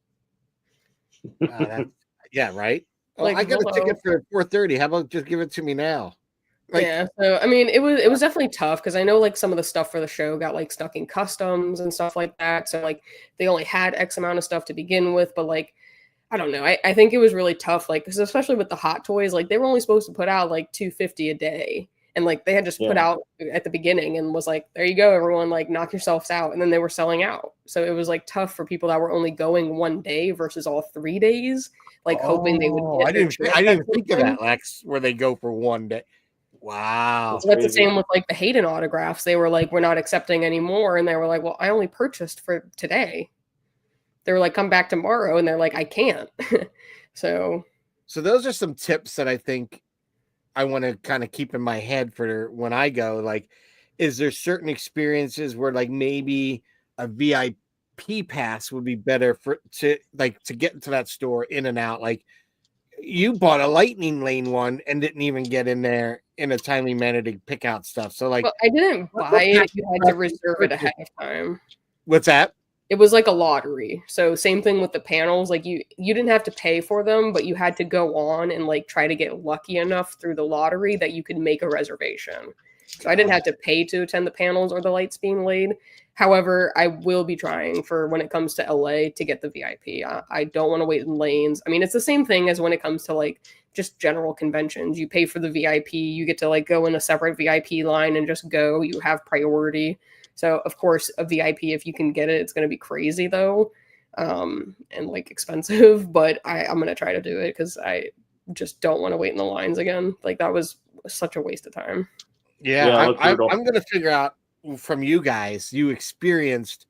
Yeah, right. Like, I got a ticket for 4:30. How about just give it to me now? Like, yeah, so I mean, it was definitely tough because I know like some of the stuff for the show got like stuck in customs and stuff like that. So like they only had X amount of stuff to begin with, but like I don't know. I think it was really tough, like because especially with the Hot Toys, like they were only supposed to put out like 250 a day, and like they had just put out at the beginning and was like, there you go, everyone, like knock yourselves out, and then they were selling out. So it was like tough for people that were only going one day versus all 3 days, like hoping they would get. I didn't think of that, Lex, where they go for one day. Wow. So that's the same with like the Hayden autographs. They were like, we're not accepting anymore. And they were like, well, I only purchased for today. They were like, come back tomorrow. And they're like, I can't. So those are some tips that I think I want to kind of keep in my head for when I go. Like, is there certain experiences where like maybe a VIP pass would be better to get into that store in and out? Like, you bought a Lightning Lane one and didn't even get in there in a timely manner to pick out stuff. So like, well, I didn't buy it. You had to reserve it ahead of time. What's that? It was like a lottery. So same thing with the panels. Like you didn't have to pay for them, but you had to go on and like try to get lucky enough through the lottery that you could make a reservation. So I didn't have to pay to attend the panels or the lights being laid. However, I will be trying for when it comes to LA to get the VIP. I don't want to wait in lanes. I mean, it's the same thing as when it comes to like just general conventions. You pay for the VIP, you get to like go in a separate VIP line and just go. You have priority. So of course, a VIP, if you can get it, it's going to be crazy though, and like expensive. But I'm going to try to do it because I just don't want to wait in the lines again. Like that was such a waste of time. Yeah, I'm going to figure out from you guys. You experienced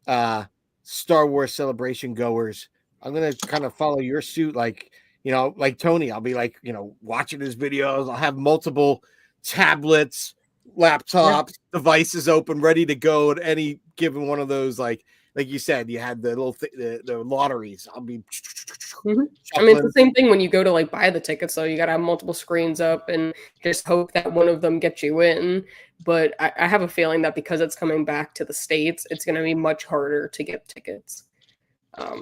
Star Wars Celebration goers. I'm going to kind of follow your suit, like like Tony. I'll be like watching his videos. I'll have multiple tablets, laptops, devices open, ready to go at any given one of those. Like you said, you had the little the lotteries. I'll be. I mean, it's the same thing when you go to like buy the tickets. So you got to have multiple screens up and just hope that one of them gets you in. But I have a feeling that because it's coming back to the States, it's going to be much harder to get tickets.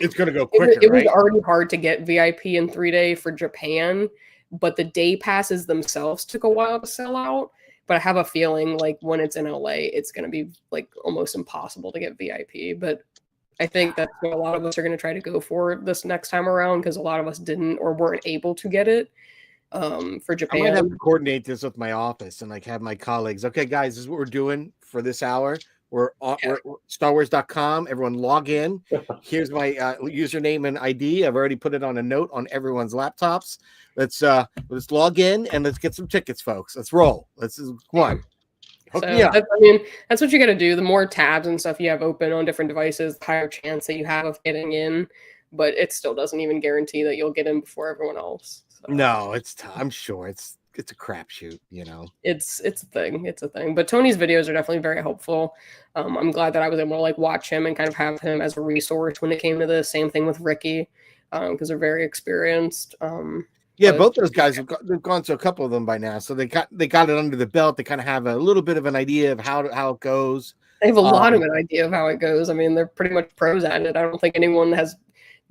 It's going to go quicker. It was already hard to get VIP in 3-day for Japan, but the day passes themselves took a while to sell out. But I have a feeling like when it's in LA, it's going to be like almost impossible to get VIP. But I think that's what a lot of us are going to try to go for this next time around because a lot of us didn't or weren't able to get it for Japan. I might have to coordinate this with my office and like have my colleagues. Okay, guys, this is what we're doing for this hour. We're StarWars.com. Everyone log in. Here's my username and ID. I've already put it on a note on everyone's laptops. Let's log in and let's get some tickets, folks. Let's roll. Come on. That's what you got to do. The more tabs and stuff you have open on different devices, the higher chance that you have of getting in. But it still doesn't even guarantee that you'll get in before everyone else. So. No, I'm sure it's a crapshoot. It's a thing. It's a thing. But Tony's videos are definitely very helpful. I'm glad that I was able to like watch him and kind of have him as a resource when it came to this. Same thing with Ricky, because they're very experienced. Both those guys they've gone to a couple of them by now, so they got it under the belt. They kind of have a little bit of an idea of how it goes. They have a lot of an idea of how it goes. I mean, they're pretty much pros at it. I don't think anyone has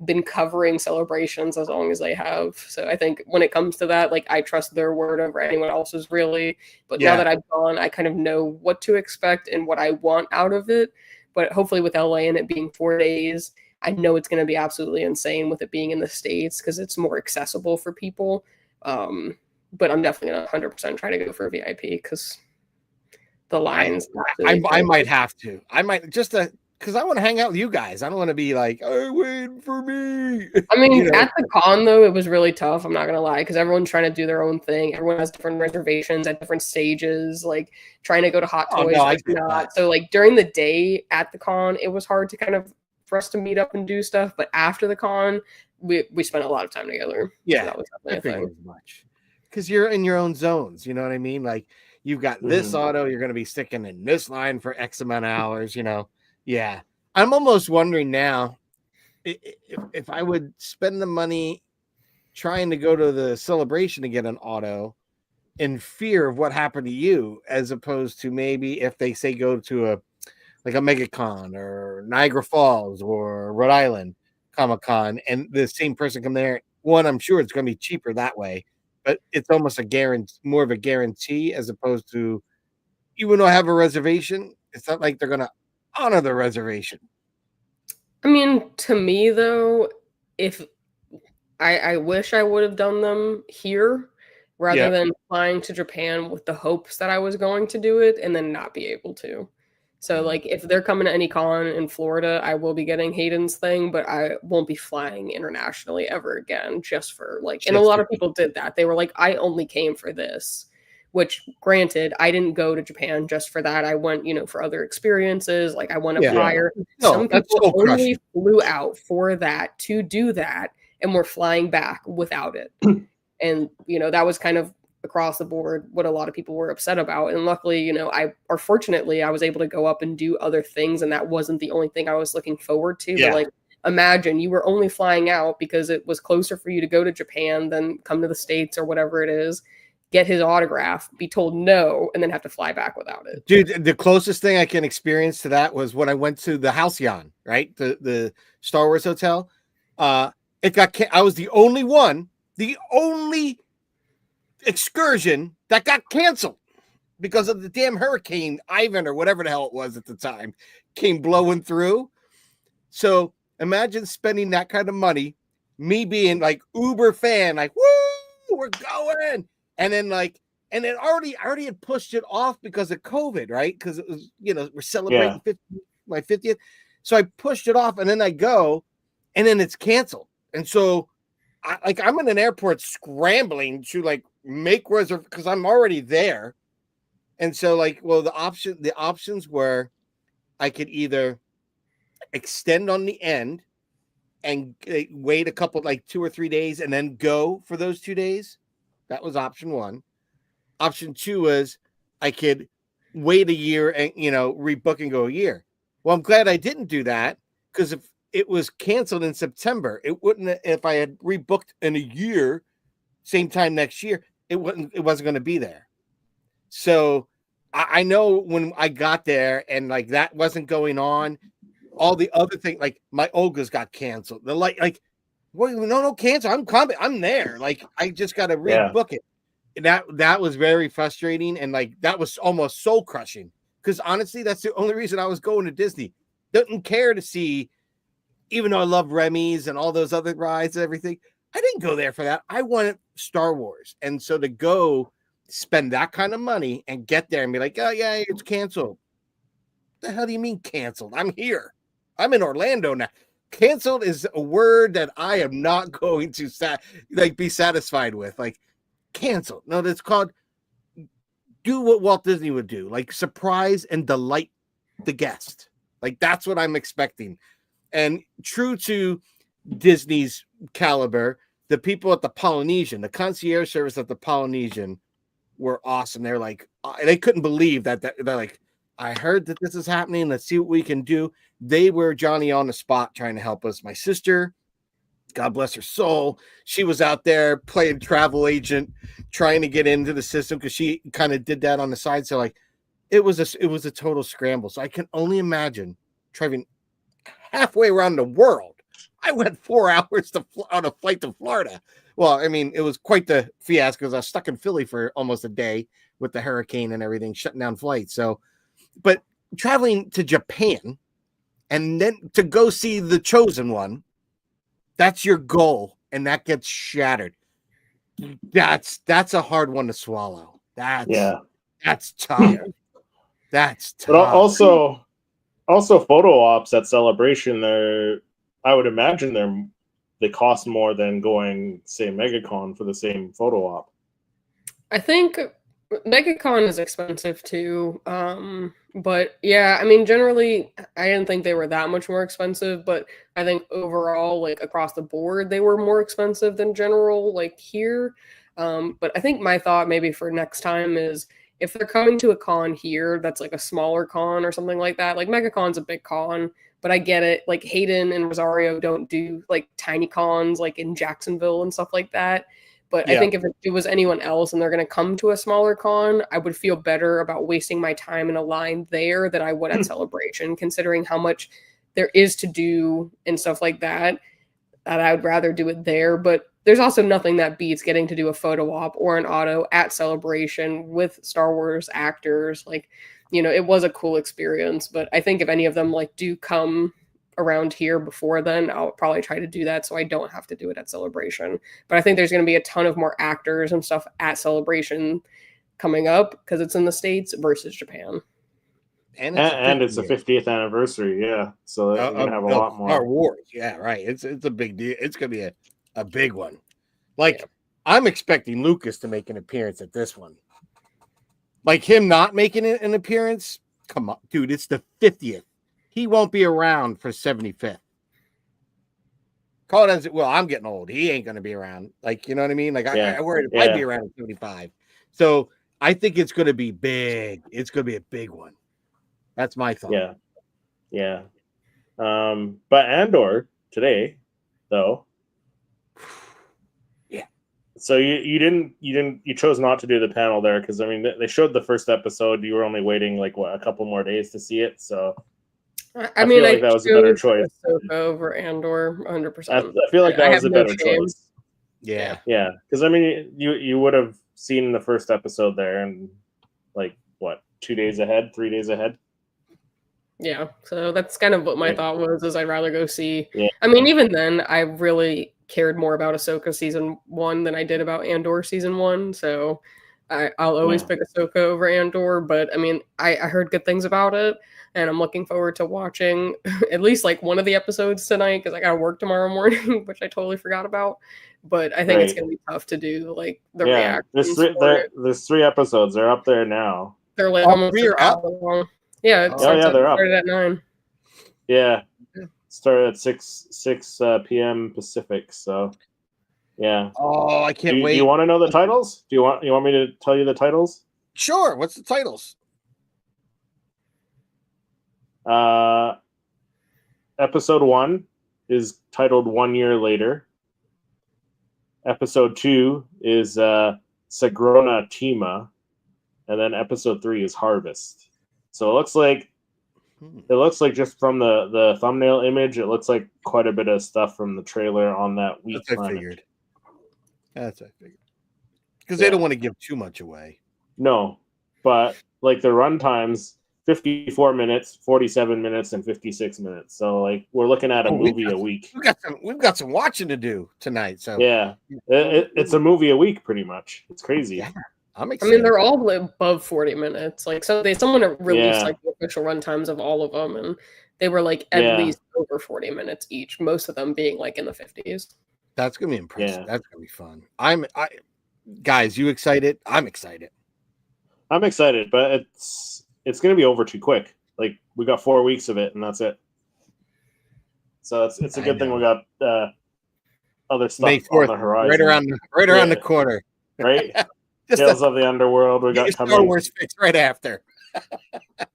been covering celebrations as long as they have. So I think when it comes to that, like I trust their word over anyone else's really. But now that I've gone, I kind of know what to expect and what I want out of it. But hopefully with LA and it being 4 days, I know it's going to be absolutely insane with it being in the States because it's more accessible for people. But I'm definitely going to 100% try to go for a VIP because the lines. I might have to. I might just because I want to hang out with you guys. I don't want to be like, oh, wait for me. I mean, at the con, though, it was really tough. I'm not going to lie, because everyone's trying to do their own thing. Everyone has different reservations at different stages, like trying to go to Hot Toys. So, like, during the day at the con, it was hard to kind of for us to meet up and do stuff. But after the con, we spent a lot of time together. Yeah, so that was definitely a thing. Much because you're in your own zones. You know what I mean? Like, you've got this auto, you're going to be sticking in this line for X amount of hours, Yeah. I'm almost wondering now if I would spend the money trying to go to the celebration to get an auto in fear of what happened to you, as opposed to maybe if they say go to a MegaCon or Niagara Falls or Rhode Island Comic-Con and the same person come there. One, I'm sure it's going to be cheaper that way, but it's almost more of a guarantee as opposed to, even though I have a reservation, it's not like they're going to honor the reservation. I mean, to me though, if I wish I would have done them here rather than flying to Japan with the hopes that I was going to do it and then not be able to. So like if they're coming to any con in Florida, I will be getting Hayden's thing, but I won't be flying internationally ever again just for like, and a lot of people did that. They were like, I only came for this. Which, granted, I didn't go to Japan just for that. I went, for other experiences. Like, I went up higher. Some people only flew out for that, to do that, and were flying back without it. And, that was kind of across the board what a lot of people were upset about. And luckily, fortunately, I was able to go up and do other things, and that wasn't the only thing I was looking forward to. Yeah. But like, imagine you were only flying out because it was closer for you to go to Japan than come to the States or whatever it is, get his autograph, be told no, and then have to fly back without it. Dude, the closest thing I can experience to that was when I went to the Halcyon, right? The Star Wars hotel. I was the only excursion that got canceled because of the damn Hurricane Ivan or whatever the hell it was at the time came blowing through. So imagine spending that kind of money, me being like uber fan, like, woo, we're going. And then I already had pushed it off because of COVID, right? Because it was, we're celebrating my 50th. So I pushed it off, and then I go, and then it's canceled. And so I'm in an airport scrambling to like make reservations because I'm already there. And so the options were I could either extend on the end and wait a couple, like 2 or 3 days, and then go for those 2 days. That was option one. Option two was I could wait a year and, rebook and go a year. Well, I'm glad I didn't do that, because if it was canceled in September, it wouldn't, if I had rebooked in a year, same time next year, it wasn't going to be there. So I know when I got there and like that wasn't going on, all the other things, like my Olga's got canceled. The well, no, cancel. I'm coming. I'm there. Like, I just got to rebook it. And that was very frustrating. And like, that was almost soul crushing, because honestly, that's the only reason I was going to Disney. Didn't care to see, even though I love Remy's and all those other rides and everything, I didn't go there for that. I wanted Star Wars. And so to go spend that kind of money and get there and be like, oh yeah, it's canceled. What the hell do you mean canceled? I'm here. I'm in Orlando now. Canceled is a word that I am not going to be satisfied with. Like, canceled. No, that's called do what Walt Disney would do, like surprise and delight the guest. Like, that's what I'm expecting. And true to Disney's caliber, the people at the Polynesian, the concierge service at the Polynesian, were awesome. They're like, they couldn't believe that they're like, I heard that this is happening. Let's see what we can do. They were Johnny on the spot trying to help us. My sister, God bless her soul, she was out there playing travel agent, trying to get into the system because she kind of did that on the side. So like, it was a total scramble. So I can only imagine driving halfway around the world. I went 4 hours on a flight to Florida. Well, I mean, it was quite the fiasco because I was stuck in Philly for almost a day with the hurricane and everything, shutting down flights. So, but traveling to Japan and then to go see The Chosen One, that's your goal, and that gets shattered. That's a hard one to swallow. That's tough. That's tough. But also photo ops at Celebration, I would imagine they cost more than going, say, MegaCon for the same photo op. I think MegaCon is expensive too. But yeah, I mean, generally, I didn't think they were that much more expensive, but I think overall, like across the board, they were more expensive than general, like here. But I think my thought maybe for next time is if they're coming to a con here that's like a smaller con or something like that, like MegaCon's a big con, but I get it. Like Hayden and Rosario don't do like tiny cons like in Jacksonville and stuff like that. But I think if it was anyone else and they're going to come to a smaller con, I would feel better about wasting my time in a line there than I would at Celebration, considering how much there is to do and stuff like that, that I would rather do it there. But there's also nothing that beats getting to do a photo op or an auto at Celebration with Star Wars actors. Like, it was a cool experience. But I think if any of them like do come around here before then, I'll probably try to do that so I don't have to do it at Celebration. But I think there's going to be a ton of more actors and stuff at Celebration coming up because it's in the States versus Japan. And it's the 50th anniversary, so they're going to have a lot more. Star Wars, right. It's a big deal. It's going to be a big one. Like, I'm expecting Lucas to make an appearance at this one. Like, him not making an appearance, come on, dude, it's the 50th. He won't be around for 75th. Call it as it will. I'm getting old. He ain't going to be around. Like, you know what I mean? Like, I worried if I'd be around at 75. So I think it's going to be big. It's going to be a big one. That's my thought. Yeah. But Andor today, though. Yeah. So you chose not to do the panel there because I mean they showed the first episode. You were only waiting like a couple more days to see it. So I mean, feel like that was a better choice. Ahsoka over Andor, 100%. I feel like that was a better choice. Yeah. Because I mean, you would have seen the first episode there, and like what, 3 days ahead. Yeah, so that's kind of what my thought was. Is I'd rather go see. Yeah. I mean, even then, I really cared more about Ahsoka season 1 than I did about Andor season 1. So I'll always pick Ahsoka over Andor. But I mean, I heard good things about it, and I'm looking forward to watching at least like one of the episodes tonight because I got to work tomorrow morning, which I totally forgot about. But I think it's going to be tough to do like the reactions. There's 3 episodes. They're up there now. They're like almost 3 are up. long. Yeah, they're up. Started at 9. Yeah, started at 6 p.m. Pacific. So, yeah. Oh, I can't wait. Do you want to know the titles? Do you want me to tell you the titles? Sure. What's the titles? Episode 1 is titled 1 Year Later. Episode 2 is Sagrona Tima, and then episode 3 is Harvest. So it looks like just from the thumbnail image, it looks like quite a bit of stuff from the trailer on that week. That's what I figured. Because they don't want to give too much away. No, but like the run times, 54 minutes, 47 minutes, and 56 minutes. So like we're looking at a movie a week. We've got some watching to do tonight. So yeah, it's a movie a week pretty much. It's crazy. Yeah. I'm excited. I mean, they're all above 40 minutes. Like, so someone released like the official run times of all of them, and they were like at least over 40 minutes each. Most of them being like in the 50s. That's gonna be impressive. Yeah. That's gonna be fun. Guys, you excited? I'm excited. I'm excited, but it's gonna be over too quick. Like we got 4 weeks of it, and that's it. So it's a good thing we got other stuff May 4th, on the horizon, right around the corner, right? Tales of the Underworld. We got Star Wars fix right after.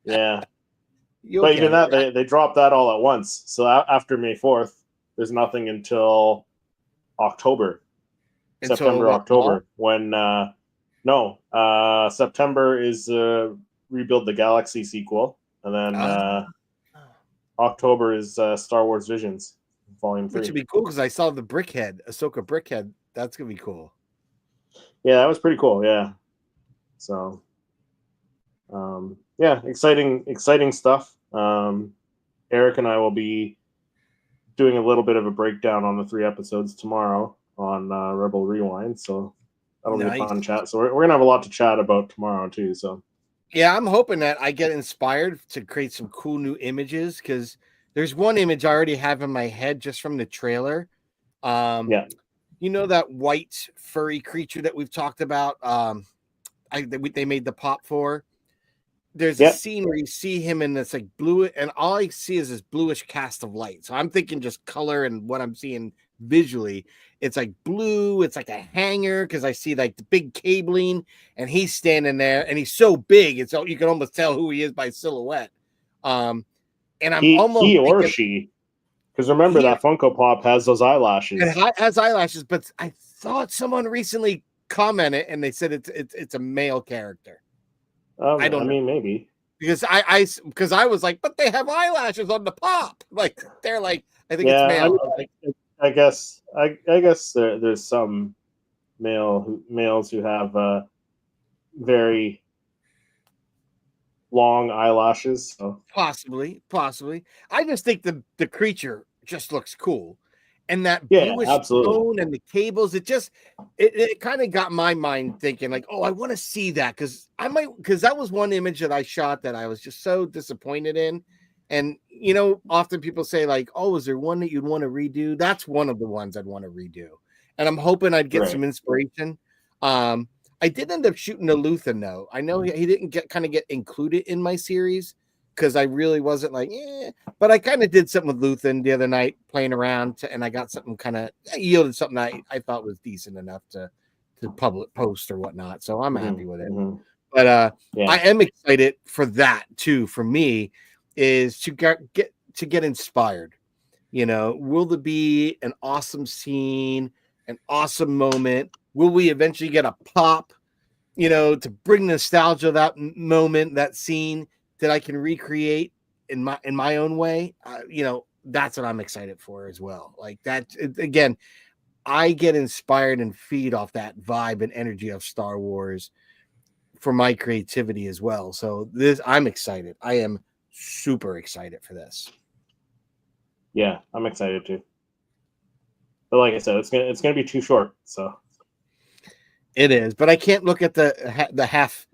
Yeah, but even that they dropped that all at once. So after May 4th, there's nothing until October, September, October. When September is Rebuild the Galaxy sequel, and then October is Star Wars Visions Volume 3. Which would be cool because I saw the Ahsoka Brickhead. That's gonna be cool. Yeah, that was pretty cool. Yeah. So, exciting stuff. Eric and I will be doing a little bit of a breakdown on the 3 episodes tomorrow on Rebel Rewind. So that'll be a fun chat. So we're gonna have a lot to chat about tomorrow too. So yeah, I'm hoping that I get inspired to create some cool new images because there's one image I already have in my head just from the trailer. You know that white furry creature that we've talked about? They made the pop for. There's a scene where you see him in this like blue, and all I see is this bluish cast of light. So I'm thinking just color and what I'm seeing visually. It's like blue. It's like a hanger because I see like the big cabling, and he's standing there, and he's so big, it's you can almost tell who he is by silhouette. And I'm he or she. Because remember that Funko Pop has those eyelashes. It has eyelashes, but I thought someone recently commented and they said it's a male character. I mean, maybe because I was like, but they have eyelashes on the pop. Like they're like, I think it's male. I guess there's some males who have very long eyelashes. So. Possibly. I just think the creature just looks cool, and that bluish tone and the cables. It kind of got my mind thinking like, oh, I want to see that because that was one image that I shot that I was just so disappointed in. And often people say like, oh, is there one that you'd want to redo? That's one of the ones I'd want to redo, and I'm hoping I'd get some inspiration. I did end up shooting a Luthen though. I know he didn't get included in my series because I really wasn't like, but I kind of did something with Luthen the other night playing around and I got something I yielded something I thought was decent enough to to public post or whatnot. So I'm happy with it. Mhm. But Yeah. I am excited for that too. For me, is to get inspired. Will there be an awesome scene, an awesome moment? Will we eventually get a pop? To bring nostalgia, that moment, that scene that I can recreate in my own way. That's what I'm excited for as well. Like that again. I get inspired and feed off that vibe and energy of Star Wars for my creativity as well. So I'm excited. I am super excited for this. Yeah, I'm excited too. But like I said, it's gonna be too short. So it is. But I can't look at the half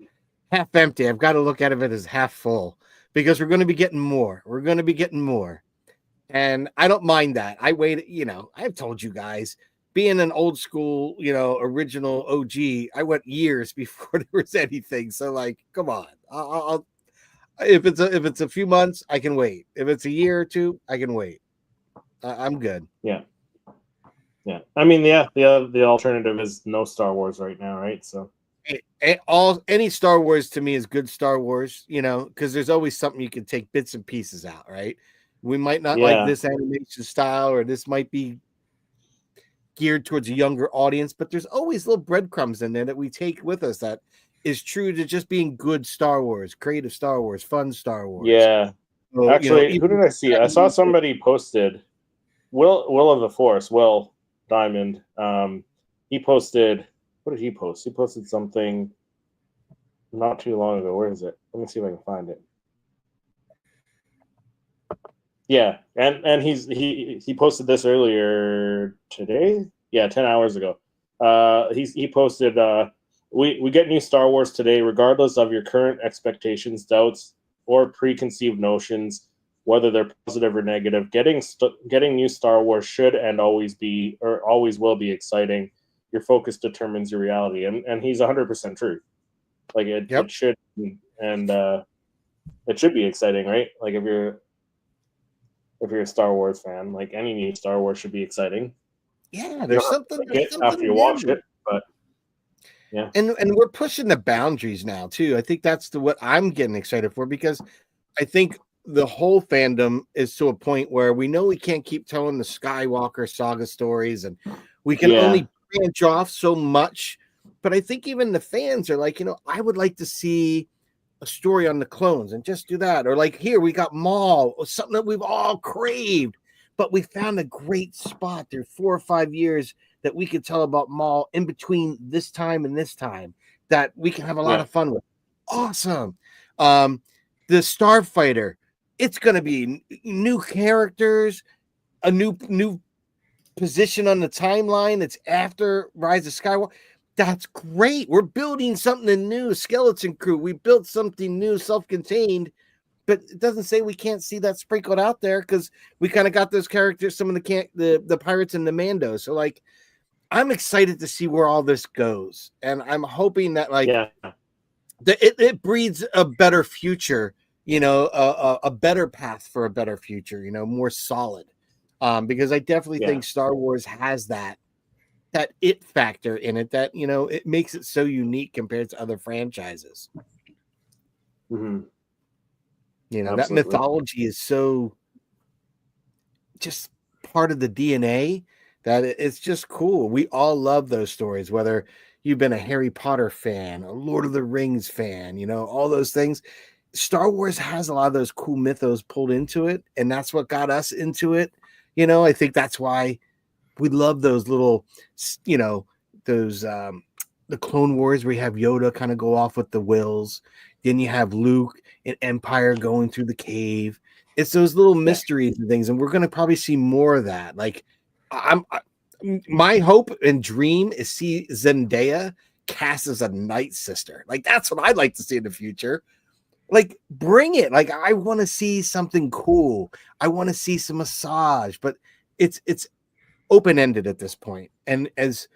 empty. I've got to look at it as half full because we're going to be getting more. We're going to be getting more, and I don't mind that. I wait. I've told you guys. Being an old school, original OG, I went years before there was anything. So, like, come on. I'll if it's a few months, I can wait. If it's a year or two, I can wait. I'm good. Yeah. I mean, the alternative is no Star Wars right now, right? So, any Star Wars to me is good Star Wars, because there's always something you can take bits and pieces out, right? We might not like this animation style, or this might be geared towards a younger audience, but there's always little breadcrumbs in there that we take with us that is true to just being good Star Wars, creative Star Wars, fun Star Wars. Yeah. So, actually, who did I see? I saw somebody posted Will of the Force, Will Diamond. He posted, what did he post? He posted something not too long ago. Where is it? Let me see if I can find it. Yeah, and he posted this earlier today. Yeah, 10 hours ago. He posted we get new Star Wars today, regardless of your current expectations, doubts, or preconceived notions, whether they're positive or negative. Getting new Star Wars should and always will be exciting. Your focus determines your reality, and he's 100% true. Like it should, and it should be exciting, right? Like if you're a Star Wars fan, like any new Star Wars should be exciting. Yeah, there's something after you watch it, but yeah, and we're pushing the boundaries now too. I think that's what I'm getting excited for, because I think the whole fandom is to a point where we know we can't keep telling the Skywalker saga stories, and we can only branch off so much. But I think even the fans are like, I would like to see a story on the clones and just do that. Or like here we got Maul, or something that we've all craved, but we found a great spot there 4 or 5 years that we could tell about Maul in between this time and this time that we can have a lot of fun with. Awesome. The Starfighter, it's going to be new characters, a new position on the timeline. It's after Rise of Skywalker. That's great. We're building something new. Skeleton Crew. We built something new, self-contained, but it doesn't say we can't see that sprinkled out there, because we kind of got those characters, some of the pirates and the Mando. So like, I'm excited to see where all this goes, and I'm hoping that it breeds a better future. A better path for a better future. More solid. Because I definitely think Star Wars has that it factor in it that it makes it so unique compared to other franchises. Mm-hmm. That mythology is so just part of the DNA that it's just cool. We all love those stories, whether you've been a Harry Potter fan, a Lord of the Rings fan, all those things. Star Wars has a lot of those cool mythos pulled into it, and that's what got us into it. I think that's why we love those little, those the Clone Wars where you have Yoda kind of go off with the Wills. Then you have Luke and Empire going through the cave. It's those little mysteries and things, and we're going to probably see more of that. Like, my hope and dream is see Zendaya cast as a Night Sister. Like, that's what I'd like to see in the future. Like, bring it. Like, I want to see something cool. I want to see some massage, but it's open-ended at this point. And as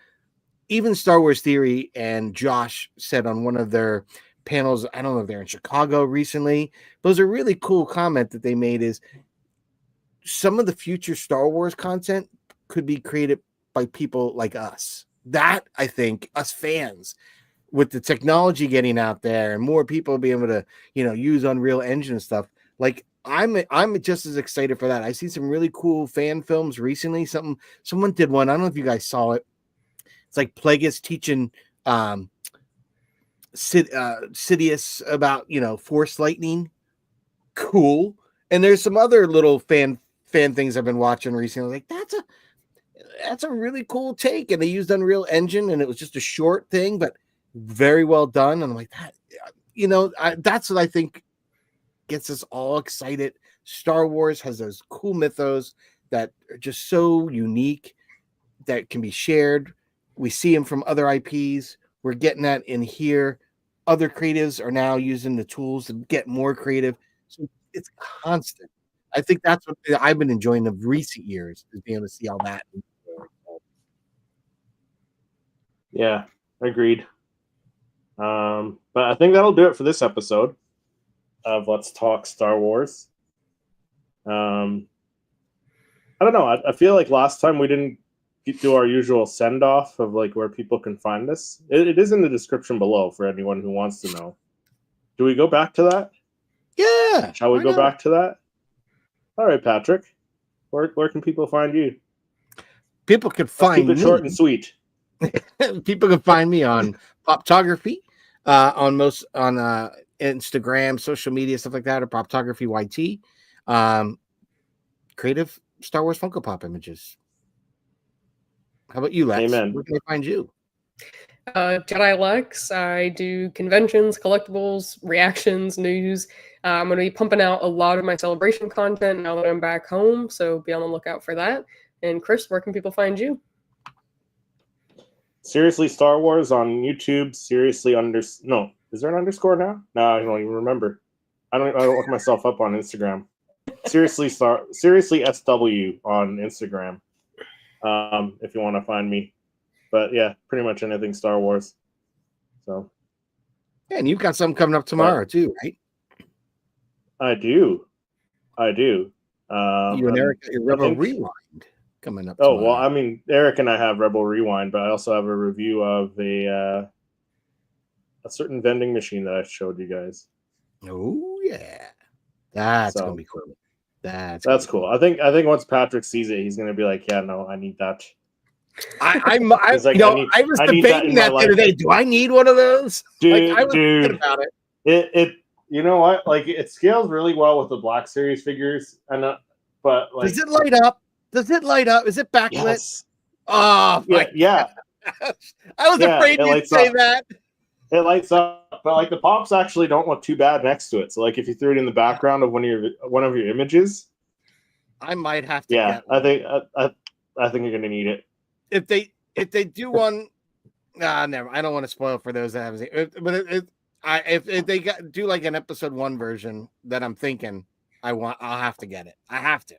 even Star Wars Theory and Josh said on one of their panels, I don't know if they're in Chicago recently, but it was a really cool comment that they made, is some of the future Star Wars content could be created by people like us that I think us fans, with the technology getting out there and more people being able to, use Unreal Engine and stuff, like I'm just as excited for that. I see some really cool fan films recently. Someone did one. I don't know if you guys saw it. It's like Plagueis teaching Sidious about Force lightning. Cool. And there's some other little fan things I've been watching recently. Like that's a really cool take. And they used Unreal Engine, and it was just a short thing, but very well done. And I'm like, that's what I think gets us all excited. Star Wars has those cool mythos that are just so unique that can be shared. We see them from other IPs. We're getting that in here. Other creatives are now using the tools to get more creative. So it's constant. I think that's what I've been enjoying of recent years, is being able to see all that. Yeah, agreed. But I think that'll do it for this episode of Let's Talk Star Wars. I don't know. I feel like last time we didn't do our usual send-off of like where people can find us. It is in the description below for anyone who wants to know. Do we go back to that? Yeah. Shall we go back to that? All right, Patrick. Where can people find you? People can find keep it short and sweet. People can find me on Poptography, on Instagram, social media, stuff like that, or Poptography YT. Creative Star Wars Funko Pop images. How about you, Lex? Amen. Where can I find you? Jedi Lex. I do conventions, collectibles, reactions, news. I'm going to be pumping out a lot of my celebration content now that I'm back home, so be on the lookout for that. And Chris, where can people find you? Seriously Star Wars on YouTube. No, is there an underscore now? No, I don't even remember. I don't look myself up on Instagram. Seriously SW on Instagram. If you want to find me. But yeah, pretty much anything Star Wars. So. Yeah, and you've got something coming up tomorrow too, right? I do. You and Eric got your Rebel Rewind coming up tomorrow. Oh, well, I mean, Eric and I have Rebel Rewind, but I also have a review of a certain vending machine that I showed you guys. Oh yeah. That's gonna be cool. That's cool. I think once Patrick sees it, he's gonna be like, "Yeah, no, I need that." I was debating that the other day. Do I need one of those? Dude, I was thinking about it. It you know what? Like it scales really well with the Black Series figures, but like, does it light up? Is it backlit? Yes. Oh yeah. I was afraid you'd say that. It lights up, but like the pops actually don't look too bad next to it. So like if you threw it in the background of one of your images, I might have to. Yeah, I think you're gonna need it. If they do one, never. I don't want to spoil for those that haven't seen it. But if they do like an episode 1 version that I'm thinking I'll have to get it. I have to.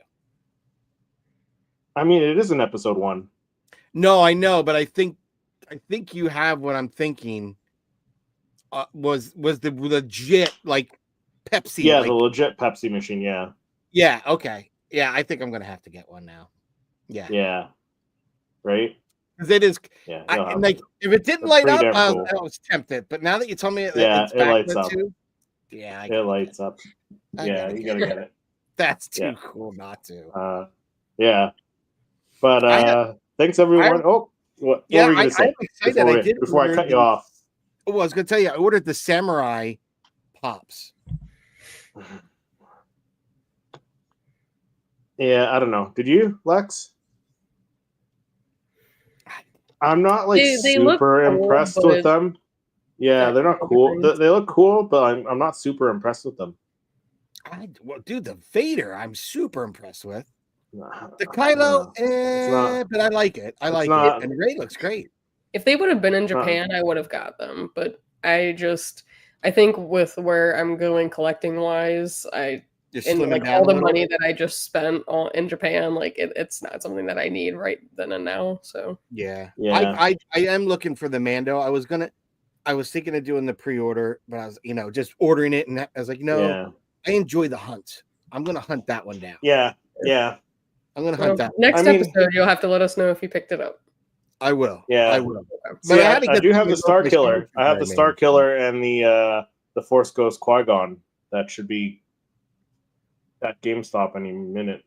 I mean, it is an episode 1. No, I know, but I think you have what I'm thinking. Was the legit like Pepsi? Yeah, the legit Pepsi machine. Yeah. Yeah. Okay. Yeah, I think I'm gonna have to get one now. Yeah. Yeah. Right. Because it is. Yeah. If it didn't light up, I was tempted. But now that you told me, it lights up. Too, yeah, it lights up. Yeah, you gotta get it. That's too cool not to. Yeah. But thanks everyone. What were you gonna say? I'm excited. Before I cut you off. Oh, I was gonna tell you, I ordered the Samurai Pops. Yeah, I don't know. Did you, Lex? I'm not like super impressed with them. Yeah, they're not cool. They look cool, but I'm not super impressed with them. Dude, the Vader, I'm super impressed with. The Kylo, but I like it. I like it, and Rey looks great. If they would have been in Japan, I would have got them. But I think with where I'm going collecting wise, all the money that I just spent in Japan, like it's not something that I need right then and now. So yeah. I am looking for the Mando. I was thinking of doing the pre-order, but I was just ordering it, and I was like, I enjoy the hunt. I'm gonna hunt that one down. Yeah. I'm gonna hunt that. Next episode, you'll have to let us know if you picked it up. I will. Yeah. I will. See, But had to I get do through have the my Star Northwest Killer. Furniture I have that the I Star made. Killer and the Force Ghost Qui-Gon. That should be at GameStop any minute,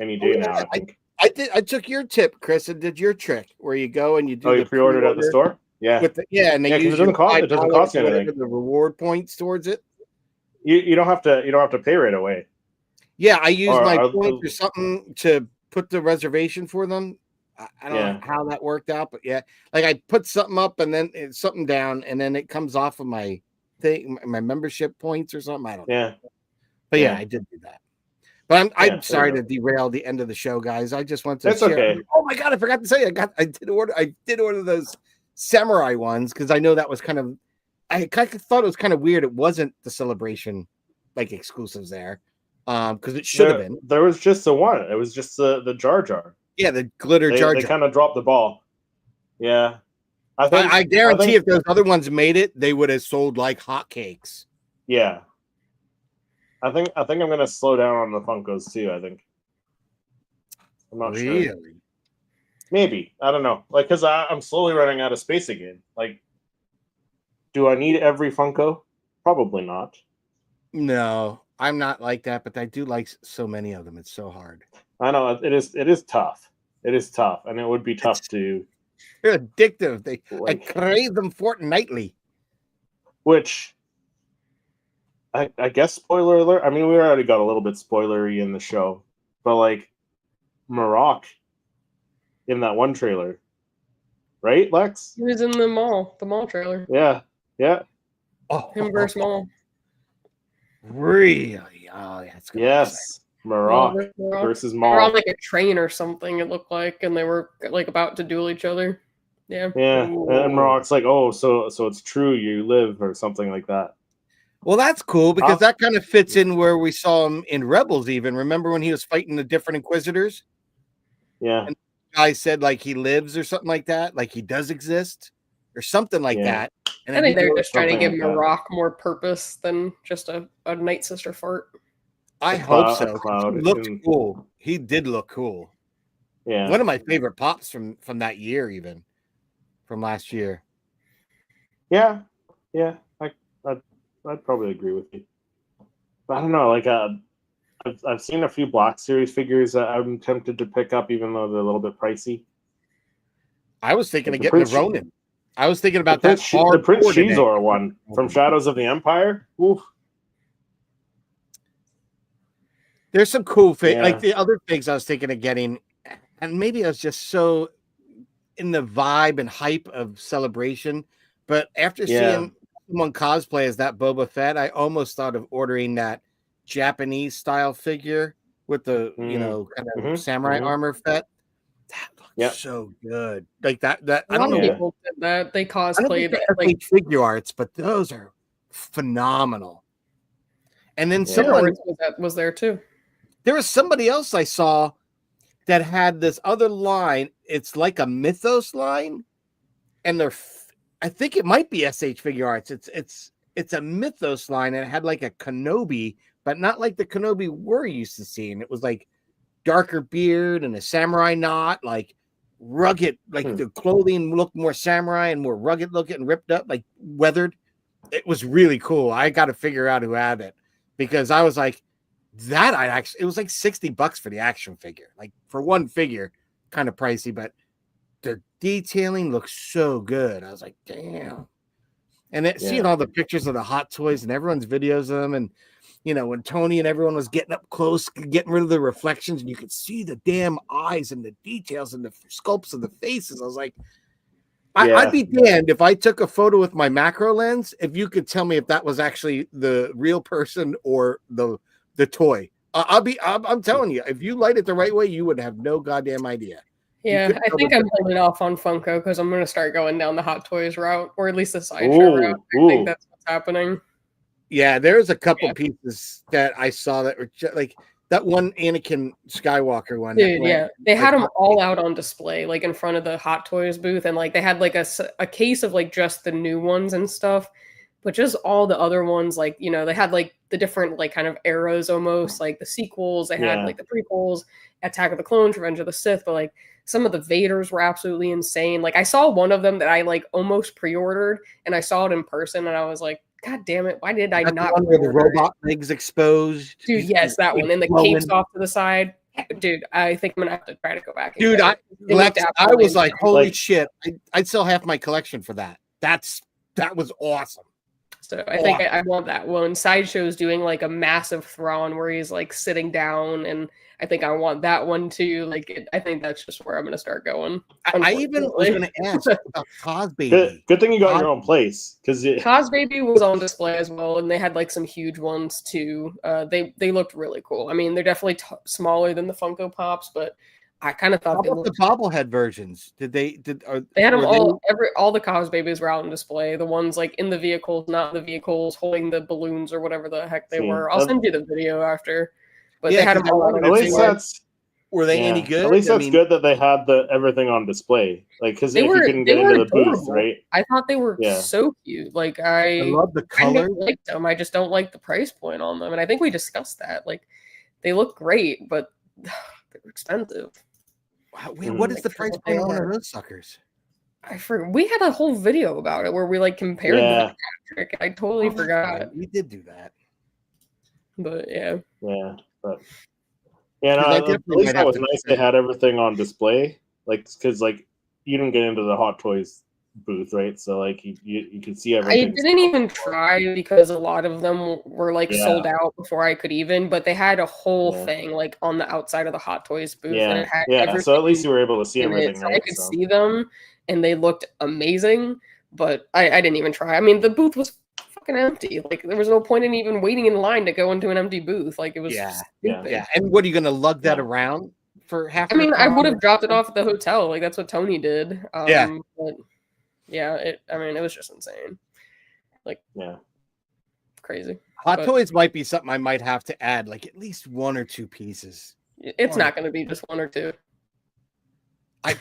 any day now. I think. I took your tip, Chris, and did your trick where you go and you do Oh, the you pre-ordered at the store? Yeah. and they Yeah, use 'cause it doesn't cost- your it doesn't $5 cost you or whatever anything. the reward points towards it. You don't have to pay right away. Yeah, I use Or my are- points or something to put the reservation for them. I don't know how that worked out, but yeah, like I put something up and then something down, and then it comes off of my thing, my membership points or something. I don't know. Yeah. But yeah, Yeah. I did do that. But I'm Yeah, sorry there to you derail the end of the show, guys. I just want to It's share. okay. Oh my god, I forgot to say I did order those samurai ones because I know that was kind of I kind of thought it was kind of weird. It wasn't the Celebration like exclusives there. Because it should have been. There was just the one. It was just the Jar Jar. Yeah, the glitter Jar They Jar. kind of dropped the ball. Yeah. I guarantee if those other ones made it, they would have sold like hotcakes. Yeah. I think I'm gonna slow down on the Funkos too. I think. I'm not sure. Really? Maybe. I don't know. Like, cause I'm slowly running out of space again. Like, do I need every Funko? Probably not. No, I'm not like that, but I do like so many of them. It's so hard. I know it is tough. It is tough, and it would be tough to. They're addictive. I Like, crave them fortnightly. which I guess spoiler alert. I mean, we already got a little bit spoilery in the show, but like Marok in that one trailer, right, Lex? He was in the mall trailer. Yeah, yeah, Oh, Him versus Maul. really? Oh, yeah. It's gonna be yes, Marok versus They were on Maul. like a train or something, it looked like, and they were like about to duel each other. Yeah. Yeah, Ooh. and Marok's like, oh, so it's true, you live, or something like that. Well, that's cool because that kind of fits in where we saw him in Rebels. Even remember when he was fighting the different Inquisitors? Yeah, And the guy said like he lives or something like that, like he does exist or something like Yeah. that. And I think then they're just trying to something give like that. Marok more purpose than just a Night Sister fart. I A hope cloud- so. a 'Cause cloud He looked in- cool. He did look cool. yeah. One of my favorite pops from that year, even from last year. Yeah, I'd probably agree with you. But I don't know, like I've seen a few Black Series figures that I'm tempted to pick up, even though they're a little bit pricey. I was thinking Like of the getting the Prince- Ronin. I was thinking about The that Prince, the Prince hardcore today. Shizor one from Shadows of the Empire. Oof. There's some cool Yeah. like the other things I was thinking of getting, and maybe I was just so in the vibe and hype of Celebration. But after Yeah. seeing someone cosplay as that Boba Fett, I almost thought of ordering that Japanese style figure with the kind of Mhm, samurai mhm. armor Fett. That looks Yep. so good. Like that. A I lot don't of know. people did that. They I don't cosplayed think they that. ever Like, made figure arts, but those are phenomenal. And then Yeah. someone was there too. there was somebody else I saw that had this other line. It's like a Mythos line, and I think it might be SH Figure Arts. It's a Mythos line, and it had like a Kenobi, but not like the Kenobi we're used to seeing. It was like darker beard and a samurai knot, like rugged, like the clothing looked more samurai and more rugged looking, ripped up, like weathered. It was really cool. I got to figure out who had it because I was like, it was like $60 for the action figure, like for one figure, kind of pricey, but the detailing looks so good. I was like, damn. And seeing all the pictures of the Hot Toys and everyone's videos of them, and when Tony and everyone was getting up close, getting rid of the reflections, and you could see the damn eyes and the details and the sculpts of the faces. I was like, I'd be damned if I took a photo with my macro lens if you could tell me if that was actually the real person or the toy. I'm telling you, if you light it the right way, you would have no goddamn idea. Yeah, couldn't I tell think the I'm holding off on Funko because I'm going to start going down the Hot Toys route, or at least the sideshow Ooh, route. I ooh. think that's what's happening. Yeah, there's a couple pieces that I saw that were like that one Anakin Skywalker one. Dude, yeah, they had them all out on display, like in front of the Hot Toys booth, and like they had like a case of like just the new ones and stuff, but just all the other ones, like they had like the different like kind of eras almost, like the sequels. They had like the prequels, Attack of the Clones, Revenge of the Sith, but like Some of the Vaders were absolutely insane. Like I saw one of them that I like almost pre-ordered, and I saw it in person, and I was like, God damn it! Why did I That's not? The one where the robot legs exposed, dude. Yes, that one, and the blowing. capes off to the side. Dude, I think I'm gonna have to try to go back. Dude, I was like, holy shit! I'd sell half my collection for that. That was awesome. So I think I want that one. Sideshow's doing like a massive Thrawn where he's like sitting down, and I think I want that one too. Like, I think that's just where I'm going to start going. I even was going to ask about Cosbaby. Good thing you got your own place, because Cosbaby was on display as well, and they had like some huge ones too. They looked really cool. I mean, they're definitely smaller than the Funko Pops, but I kind of thought the bobblehead versions. They had them all. All the Cosbabies were out on display. The ones like in the vehicles, not in the vehicles, holding the balloons or whatever the heck they were. I'll send you the video after. But they had them all out on display. Were they any good? At least that's good that they had everything on display. Like, because if you couldn't get into the booth, right? I thought they were so cute. Like I love the color. I like them. I just don't like the price point on them. And I think we discussed that. Like, they look great, but they're expensive. Wow, what is the price point on one of those suckers? I forgot. We had a whole video about it where we like compared the Patrick. I totally forgot. We did do that. But but no, at least that was nice. They had everything on display, like, because like you didn't get into the Hot Toys booth, right? So like you could see everything. I didn't even try because a lot of them were like sold out before I could even, but they had a whole thing like on the outside of the Hot Toys booth, and it had so at least you were able to see everything, right? I could see them, and they looked amazing, but I didn't even try. I mean, the booth was fucking empty. Like, there was no point in even waiting in line to go into an empty booth. Like, it was stupid. And what, are you gonna lug that around for half? I mean, I would have dropped it off at the hotel. Like, that's what Tony did. But it was just insane. Like, crazy. Hot Toys might be something I might have to add, like at least one or two pieces. It's not going to be just one or two.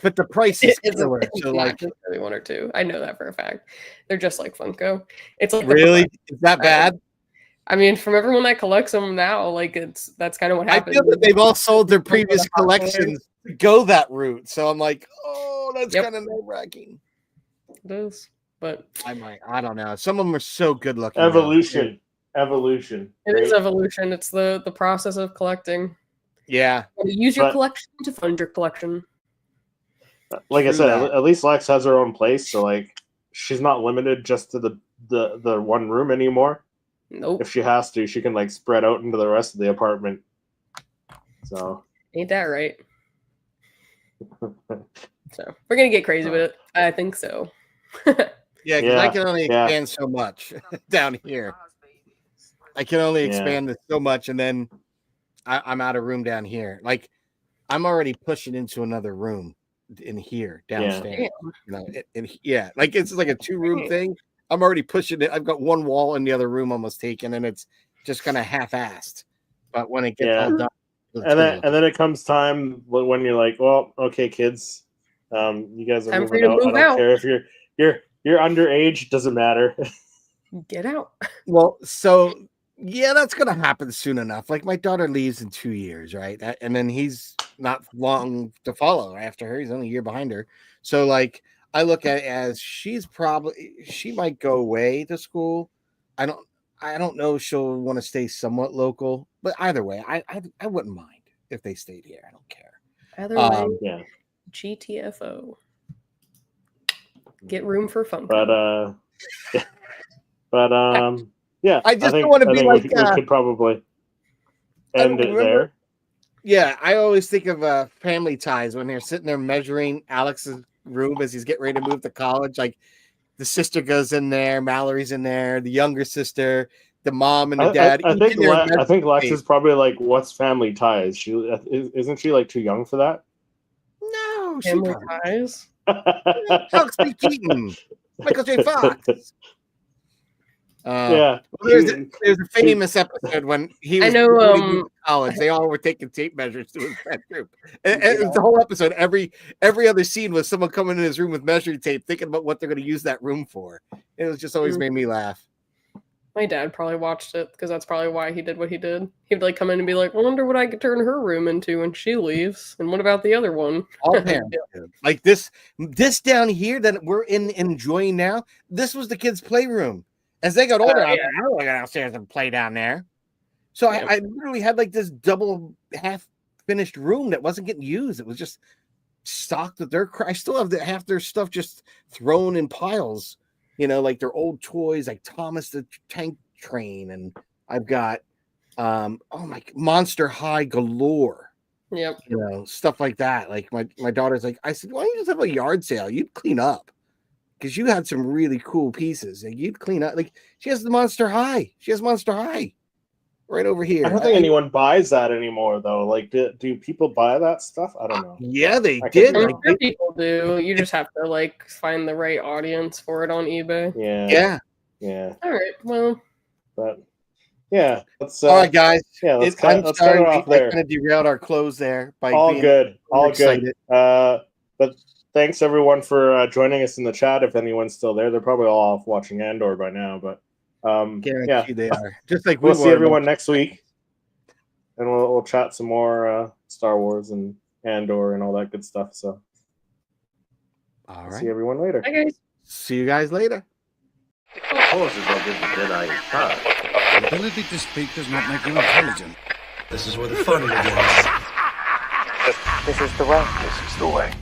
But the price is killer. So like, just really one or two. I know that for a fact. They're just like Funko. It's like really is that bad? I mean, from everyone that collects them now, like that's kind of what happens. I feel that they've all sold their previous collections to go that route. So I'm like, oh, that's kind of nerve-wracking. It is, but I don't know. Some of them are so good looking. Evolution. It is evolution. It's the process of collecting. Yeah. Use your collection to fund your collection. Like I said, at least Lex has her own place, so like she's not limited just to the one room anymore. Nope. If she has to, she can like spread out into the rest of the apartment. So ain't that right? So we're gonna get crazy with it. I think so. Yeah, because I can only expand so much down here. I can only expand this so much, and then I'm out of room down here. Like, I'm already pushing into another room in here downstairs. Like it's like a 2-room thing. I'm already pushing it. I've got one wall in the other room almost taken, and it's just kind of half-assed. But when it gets all done, and then it comes time when you're like, well, okay, kids, you guys are moving out. I don't care if you're underage. Doesn't matter. Get out. Well, so that's gonna happen soon enough. Like, my daughter leaves in 2 years, right? And then he's not long to follow after her. He's only a year behind her. So like, I look at it as she might go away to school. I don't know if she'll want to stay somewhat local, but either way, I wouldn't mind if they stayed here. I don't care. Either way, GTFO. Get room for fun. I just don't want to be like. We could probably end it there. Yeah, I always think of Family Ties when they're sitting there measuring Alex's room as he's getting ready to move to college. Like, the sister goes in there, Mallory's in there, the younger sister, the mom and the dad. I think Lex is probably like, "What's Family Ties?" Isn't she like too young for that? No, Family Ties. Alex B. Keaton, Michael J. Fox. There's a famous episode when he was in college. They all were taking tape measures to his bedroom. And the whole episode, every other scene was someone coming in his room with measuring tape, thinking about what they're going to use that room for. It was just always made me laugh. My dad probably watched it because that's probably why he did what he did. He'd like come in and be like, "I wonder what I could turn her room into when she leaves, and what about the other one?" All parents do. Like this down here that we're enjoying now. This was the kids' playroom. As they got older, I don't want to go downstairs and play down there. So I literally had like this double half finished room that wasn't getting used. It was just stocked with their I still have half their stuff just thrown in piles, like their old toys, like Thomas the Tank Train, and I've got Monster High galore. Yep. Stuff like that. Like my daughter's like, I said, why don't you just have a yard sale? You'd clean up. Because you had some really cool pieces. Like you'd clean up. Like she has the Monster High. She has Monster High right over here. I don't think anyone buys that anymore, though. Like, do people buy that stuff? I don't know. Yeah, they did. I'm sure people do. You just have to like find the right audience for it on eBay. Yeah. All right. Well. But yeah. Let's, all right, guys. Yeah. Let's cut it off there. Kind of derailed our close there by all being good. All excited. good. But thanks everyone for joining us in the chat. If anyone's still there, they're probably all off watching Andor by now. But guarantee they are. Just like we'll see everyone next week, and we'll chat some more Star Wars and Andor and all that good stuff. So, all right. See everyone later. Bye, guys. See you guys later. The forces will give the Jedi a touch. The ability to speak does not make you intelligent. This is where the fun begins. This is the way. This is the way.